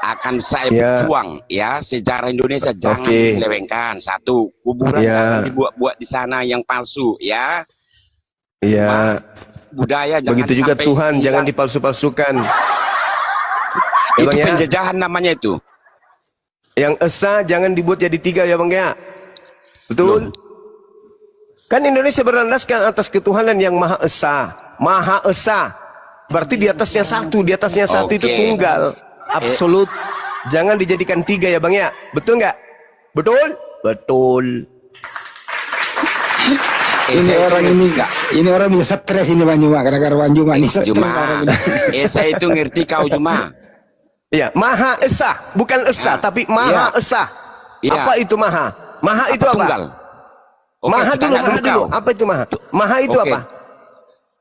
akan saya berjuang ya, sejarah Indonesia jangan diselewengkan. Satu, kuburan jangan dibuat-buat di sana yang palsu ya.
Iya.
Budaya jangan
begitu juga
sampai
Tuhan
hilang.
jangan dipalsu-palsukan.
Itu
Bang,
penjajahan namanya itu.
Yang esa jangan dibuat jadi 3 ya bang ya. Betul. Kan Indonesia berlandaskan atas ketuhanan yang Maha Esa. Maha Esa. Berarti di atasnya satu, itu tunggal. Absolut. Jangan dijadikan 3 ya bang ya. Betul nggak? Betul? Betul.
Ini orang bisa stres ini Bang Juma, gara-gara Bang Juma ini stres.
Juma. Esa itu ngerti kau Juma.
Ya, Maha Esa, bukan Esa, tapi Maha Esa. Apa itu Maha? Maha itu apa?
Tunggal.
Maha dulu. Apa itu Maha? Maha itu apa?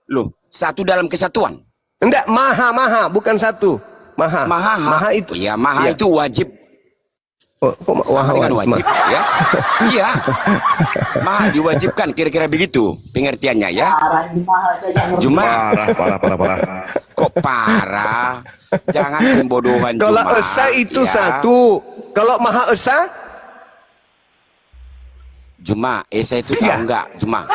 Loh, satu dalam kesatuan.
Enggak, Maha, bukan satu. Maha itu.
Ya, Maha itu wajib.
Oh, kok
dengan wajib ya? Iya. Maha diwajibkan, kira-kira begitu pengertiannya ya. Cuma
Parah.
kok parah? Jangan pembodohan Juma.
Kalau Esa itu satu. Kalau Maha Esa?
Juma, Esa itu tahu enggak? Juma.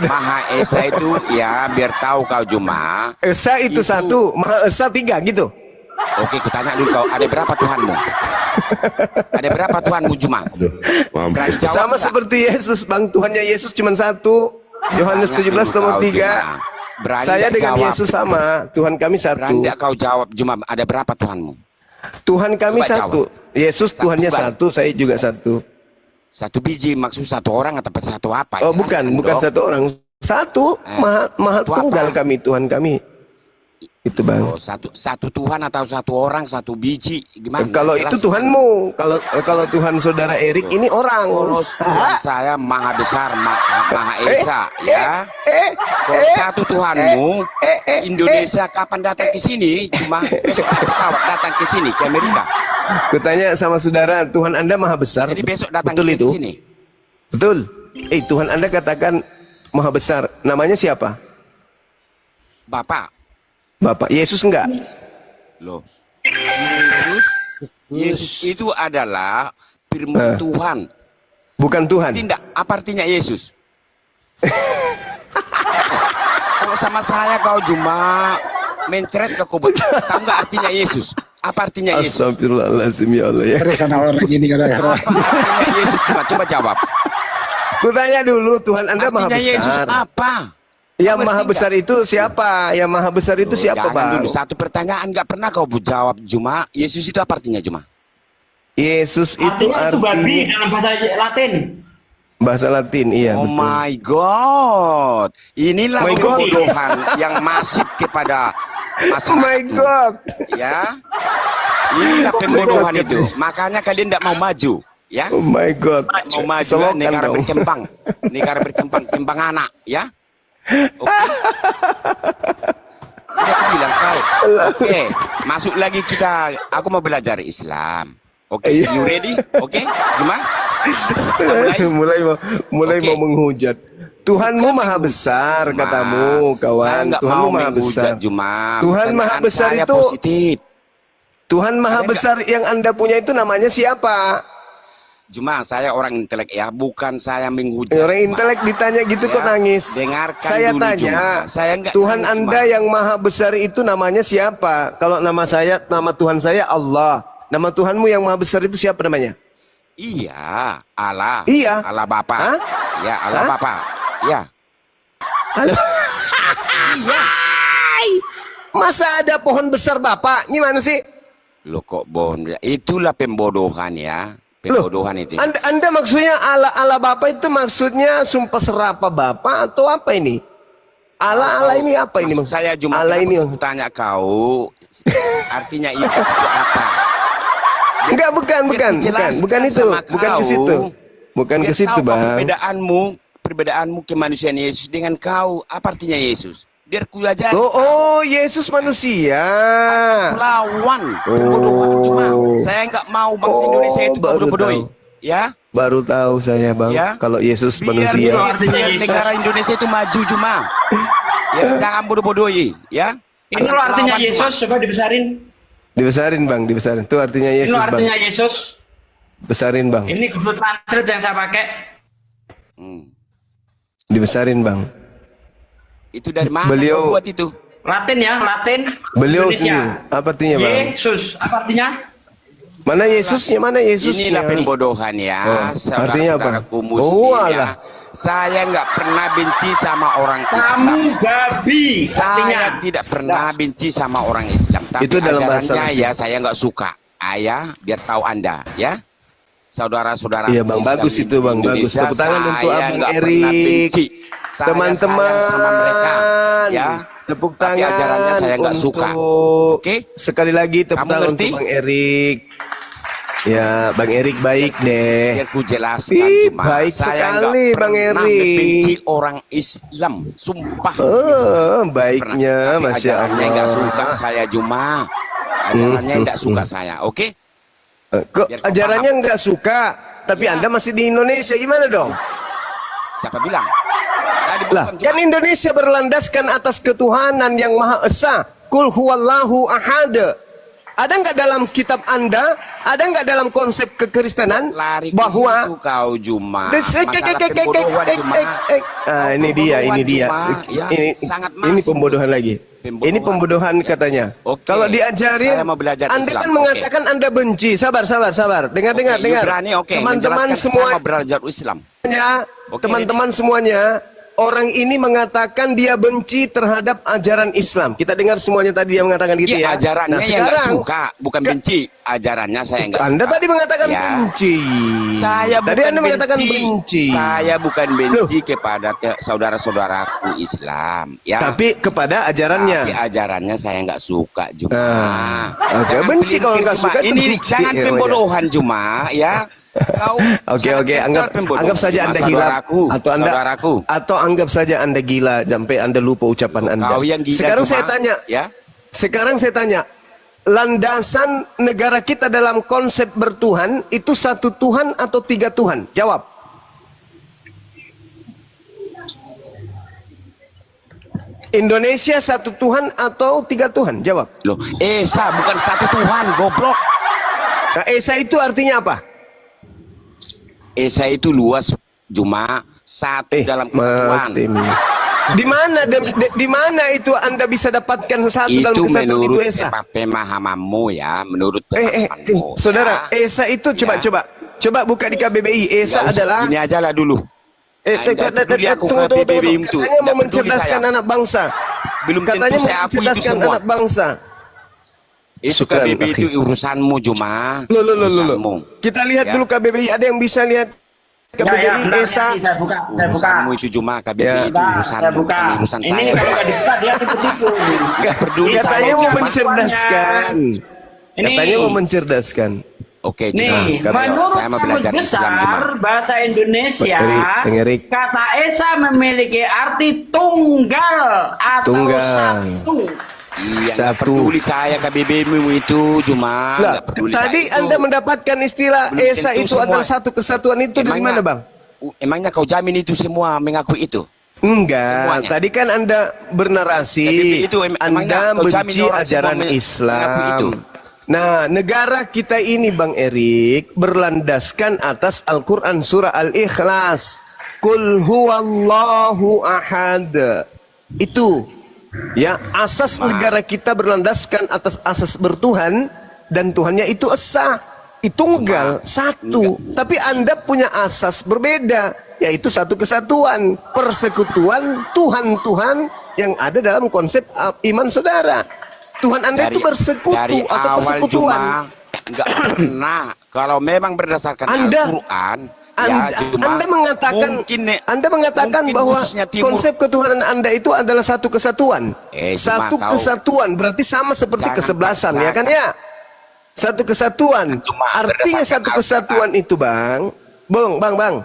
Maha Esa itu ya biar tahu kau Juma.
Esa itu satu, Maha Esa 3 gitu.
Oke, kutanya dulu kau, ada berapa Tuhanmu? Ada berapa Tuhanmu Juma? Berani jawab
Sama
enggak?
seperti Yesus, Bang. Tuhannya Yesus cuma 1. Yohanes 17 nomor 3. Saya dengan
jawab.
Yesus sama. Tuhan kami 1.
Berani enggak kau jawab Juma, ada berapa Tuhanmu?
Tuhan kami
Coba
1.
jawab.
Yesus Tuhannya 1, saya juga 1.
Satu biji maksud satu orang atau satu apa?
Oh, bukan satu orang. 1. Maha tunggal kami, Tuhan kami. Itu Bang.
Oh, satu Tuhan atau satu orang, satu biji, gimana?
Kalau itu Tuhanmu, kalau Tuhan saudara Erik ini orang.
Kalau Tuhan saya Maha Besar, Maha Esa, ya. Kalau satu Tuhanmu, Indonesia kapan datang ke sini? Cuma besok pesawat datang ke sini, ke Amerika.
Kutanya sama saudara, Tuhan Anda Maha Besar.
Jadi besok datang
betul
ke
itu?
sini.
Betul. Tuhan Anda katakan Maha Besar. Namanya siapa?
Bapak.
Yesus enggak?
Loh. Yesus itu adalah firman Tuhan.
Bukan Tuhan.
Tidak, apa artinya Yesus? Kalau sama saya kau cuma mencret ke kubur. Tahu nggak artinya Yesus? Apa artinya Yesus?
Astagfirullahaladzim ya Allah ya.
Sana orang ini gara-gara.
Apa artinya Yesus? Coba jawab.
Kutanya dulu, Tuhan Anda Maha
Artinya
Besar.
Yesus apa?
Yang Maha Besar itu siapa? Yang Maha Besar itu siapa, Bang?
Dulu satu pertanyaan nggak pernah kau jawab Juma. Yesus itu apa artinya Juma?
Yesus itu artinya
dalam bahasa Latin.
Bahasa Latin, iya.
Oh
betul.
my God, inilah kebodohan yang masif kepada masyarakat.
Oh my God,
ya, inilah pembodohan itu. Makanya kalian tidak mau maju, ya.
Oh my God,
mau maju, ya, negara berkembang, kembang anak, ya. Oke. Udah aku bilang kau. Oke, masuk lagi kita. Aku mau belajar Islam. Oke, you ready? Oke, gimana?
mulai mau menghujat. Tuhanmu Maha Besar, katamu, kawan. Tuhanmu Maha Besar. Tuhan Maha Besar itu
positif.
Tuhan Maha Besar yang Anda punya itu namanya siapa?
Cuma saya orang intelek ya, bukan saya menghujat.
Orang intelek ditanya gitu kok nangis.
Dengarkan
saya
dulu,
tanya,
saya
Tuhan Anda yang Maha Besar itu namanya siapa? Kalau nama Tuhan saya Allah. Nama Tuhanmu yang Maha Besar itu siapa namanya?
Iya, Allah.
Iya.
Allah Bapa.
Hah?
Ya, Allah Bapa. Ya.
Halo. Iya. Masa ada pohon besar Bapak? Gimana sih?
Loh kok bohong? Itulah pembodohan ya. Pembodohan itu.
Anda maksudnya Allah Bapa itu maksudnya sumpah serapa Bapa atau apa ini? Allah ini apa ini?
Saya cuma
Allah ini
tanya kau, artinya itu apa?
Enggak, bukan itu, bukan ke situ. Bukan ke situ, Bang.
Perbedaanmu kemanusiaan Yesus dengan kau, apa artinya Yesus? Biar ku aja.
Oh, Yesus manusia.
Lawan pembodohan. Cuma saya nggak mau bangsa Indonesia itu bodoh-bodohi. Ya?
Baru tahu saya, Bang. Ya? Kalau Yesus manusia.
Biar negara Indonesia itu maju cuma. Ya, jangan bodoh-bodohi, ya.
Ini lo artinya Yesus, coba dibesarin.
Dibesarin, Bang, dibesarin. Itu artinya Yesus, Bang.
Ini artinya Yesus.
Besarin, Bang.
Ini Google Translate yang saya pakai.
Dibesarin, Bang.
Itu dari mana
beliau
buat itu?
Latin ya, Latin.
Beliau
Indonesia.
sendiri. Apa artinya, Bang?
Yesus, apa artinya?
Mana Yesusnya? Mana Yesusnya?
Inilah pembodohan ya.
Artinya apa?
Ya. Saya nggak pernah benci sama orang Islam.
Kamu babi.
Saya tidak pernah benci sama orang Islam. Tapi
itu dalam bahasa
ya saya nggak suka. Ayah, biar tahu Anda ya. Saudara-saudara.
Iya, Bang, bagus itu, Bang, bagus. Tepuk tangan untuk Abang Erik. Teman-teman
sama mereka ya.
Tepuk
tapi
tangan
ajarannya saya nggak suka. Oke?
Sekali lagi tepuk tangan untuk Bang Erik. Ya, Bang Erik baik deh.
Biar ku jelaskan,
baik
saya
sekali, Bang Erik.
Benci orang Islam, sumpah.
Baiknya, Masya Allah.
Nggak suka saya cuma. Ajarannya nggak suka saya, oke?
Kok ajarannya nggak suka, tapi Anda masih di Indonesia, gimana dong?
Siapa bilang?
Lah, kan Indonesia berlandaskan atas ketuhanan yang Maha Esa. Kul huwallahu ahad. Ada nggak dalam kitab Anda, ada nggak dalam konsep kekristenan bahwa
kau Juma
ini dia ini pembodohan lagi. Ini pembodohan katanya. Kalau diajarin, Anda kan mengatakan Anda benci. Sabar. Dengar. Teman-teman semua
belajar Islam.
Teman-teman semuanya, orang ini mengatakan dia benci terhadap ajaran Islam. Kita dengar semuanya tadi dia mengatakan gitu ya.
Ajarannya yang nggak suka, bukan benci. Ajarannya saya nggak suka.
Anda tadi mengatakan benci.
Tadi
Anda mengatakan benci.
Saya bukan benci kepada saudara-saudaraku Islam. Ya.
Tapi kepada ajarannya.
Tapi ajarannya saya nggak suka juga.
Benci kalau nggak suka itu
ini
benci.
Jangan pembodohan cuma ya.
Oke, anggap saja Anda gila atau anggap saja Anda gila sampai Anda lupa ucapan Anda. Sekarang saya tanya, landasan negara kita dalam konsep bertuhan itu satu Tuhan atau tiga Tuhan? Jawab. Indonesia satu Tuhan atau tiga Tuhan? Jawab.
Loh, Esa bukan satu Tuhan, goblok.
Nah, Esa itu artinya apa?
Esa itu luas, cuma satu dalam kesatuan.
Di mana itu Anda bisa dapatkan satu dalam kesatuan itu Esa?
Pemahamanmu ya, menurut pemahamanmu.
Saudara, Esa itu coba buka di KBBI. Esa adalah
ini aja lah dulu.
Tunggu. Katanya mau mencerdaskan anak bangsa. Katanya mau mencerdaskan anak bangsa.
Itu KBBI itu urusanmu cuma.
Loh. Kita lihat dulu KBBI, ada yang bisa lihat KBBI Esa.
Saya buka.
Urusanmu itu cuma KBBI itu urusanmu, bukan urusan saya.
Ini kalau nggak dibuka dia tipu-tipu.
Katanya mau mencerdaskan. Katanya mau mencerdaskan.
Oke,
nih, menurut
saya mau belajar Islam cuma.
Bahasa Indonesia, kata Esa memiliki arti tunggal atau satu.
Iya, peduli saya KBBI-mu itu cuma
tadi Anda mendapatkan istilah Esa itu adalah satu kesatuan itu dari mana, Bang?
Emangnya kau jamin itu semua mengakui itu?
Enggak, tadi kan Anda bernarasi Anda benci ajaran Islam. Nah, negara kita ini, Bang Erik, berlandaskan atas Al-Quran surah Al-Ikhlas. Qul huwallahu ahad. Itu ya, asas negara kita berlandaskan atas asas bertuhan, dan Tuhannya itu esa, tunggal, satu. Tapi Anda punya asas berbeda, yaitu satu kesatuan, persekutuan Tuhan-Tuhan yang ada dalam konsep iman saudara. Tuhan Anda itu bersekutu atau persekutuan.
Enggak pernah. Kalau memang berdasarkan Al-Quran,
Anda mengatakan bahwa konsep ketuhanan Anda itu adalah satu kesatuan. Satu kesatuan berarti sama seperti kesebelasan, ya kan ya? Satu kesatuan. Artinya satu kesatuan itu, Bang.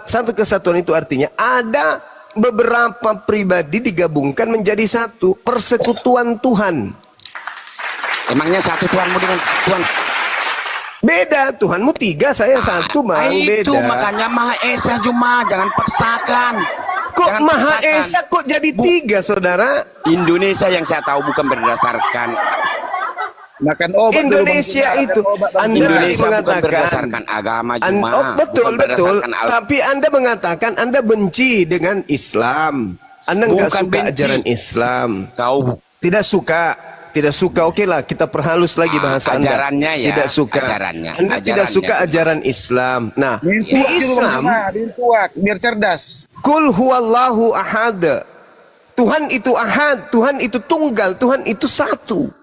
Satu kesatuan itu artinya ada beberapa pribadi digabungkan menjadi satu, persekutuan Tuhan.
Emangnya satu Tuhanmu dengan Tuhan?
Beda, Tuhanmu 3, saya 1, Bang.
Itu
beda.
makanya Maha Esa cuma, jangan paksakan.
Kok
Jangan
Maha
paksakan.
Esa kok jadi 3, saudara?
Indonesia yang saya tahu bukan berdasarkan
makan obat
Indonesia itu Anda
Indonesia
tadi
bukan
mengatakan
berdasarkan agama cuma.
betul. Tapi Anda mengatakan Anda benci dengan Islam. Anda nggak suka ajaran Islam.
Tahu?
Tidak suka. Oke lah, kita perhalus lagi bahasa Anda.
Ajarannya ya.
Tidak suka. Anda tidak suka ajaran Islam. Nah, di Islam
biar cerdas.
Kul huwallahu ahad. Tuhan itu ahad, Tuhan itu tunggal, Tuhan itu satu.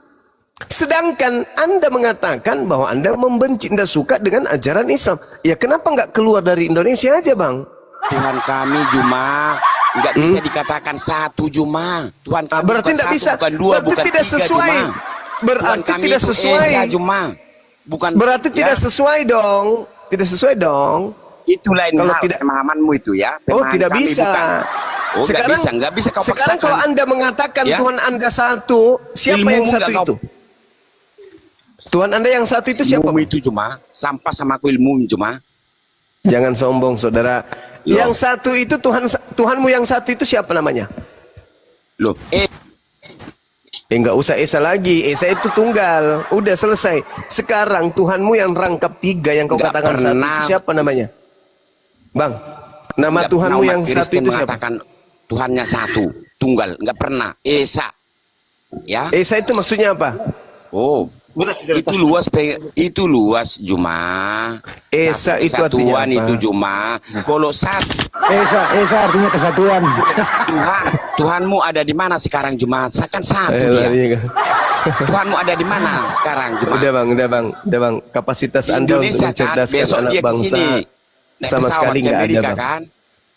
Sedangkan Anda mengatakan bahwa Anda membenci, Anda suka dengan ajaran Islam. Ya kenapa nggak keluar dari Indonesia aja, Bang?
Tuhan kami cuma nggak bisa dikatakan satu cuma. Tuhan kami
berarti tidak bisa.
Bukan 2,
berarti
bukan
tidak
3
sesuai.
cuma.
Berarti tidak sesuai.
Cuma. Bukan.
Berarti tidak sesuai dong. Tidak sesuai dong.
Itu lain
kalau
hal
tidak
pemahamanmu itu ya.
Tidak bisa.
Nggak bisa kau paksakan.
Sekarang kalau Anda mengatakan
ya?
Tuhan Anda satu, siapa
Ilmu
yang satu itu? Tuhan Anda yang satu itu siapa?
Ilmu itu cuma sampah sama aku ilmu cuma.
Jangan sombong, saudara.
Loh.
Yang satu itu Tuhanmu yang satu itu siapa namanya?
Loh,
nggak usah Esa lagi. Esa itu tunggal. Udah selesai. Sekarang Tuhanmu yang rangkap 3 yang kau katakan satu itu siapa namanya? Bang, nama Tuhanmu yang satu itu siapa?
Tuhannya satu, tunggal, nggak pernah. Esa, ya?
Esa itu maksudnya apa?
Oh, itu luas Juma.
Esa itu artinya apa?
Itu Juma. Kalau
Esa artinya kesatuan.
Tuhanmu ada di mana sekarang Juma? Saya kan satu dia. Tuhanmu ada di mana sekarang Juma?
Udah bang. Kapasitas Anda untuk mencerdaskan anak bangsa sama sekali nggak ada, Bang.
Kan?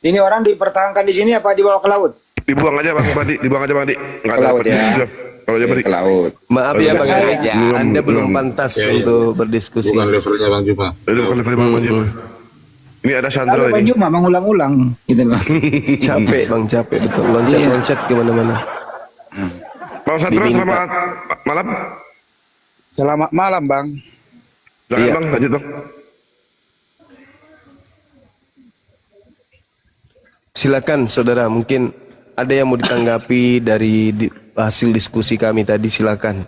Ini orang dipertahankan di sini apa dibawa ke laut?
Dibuang aja Bang Badi, dibuang aja Bang Di. Nggak
Ke laut ya.
Kalau aja Badi.
Ke laut.
Maaf ya Bang Adi, Anda belum pantas untuk berdiskusi.
Bukan levelnya Bang Juma.
Bukan level Bang Juma. Ini ada Sandro
Bang
ini.
Juma mengulang-ulang gitu Bang.
Capek betul. Loncat kemana-mana.
Bang Sandro, selamat malam.
Selamat malam Bang.
Jangan Bang, lanjut Bang.
Silakan saudara, mungkin ada yang mau ditanggapi dari hasil diskusi kami tadi, silakan.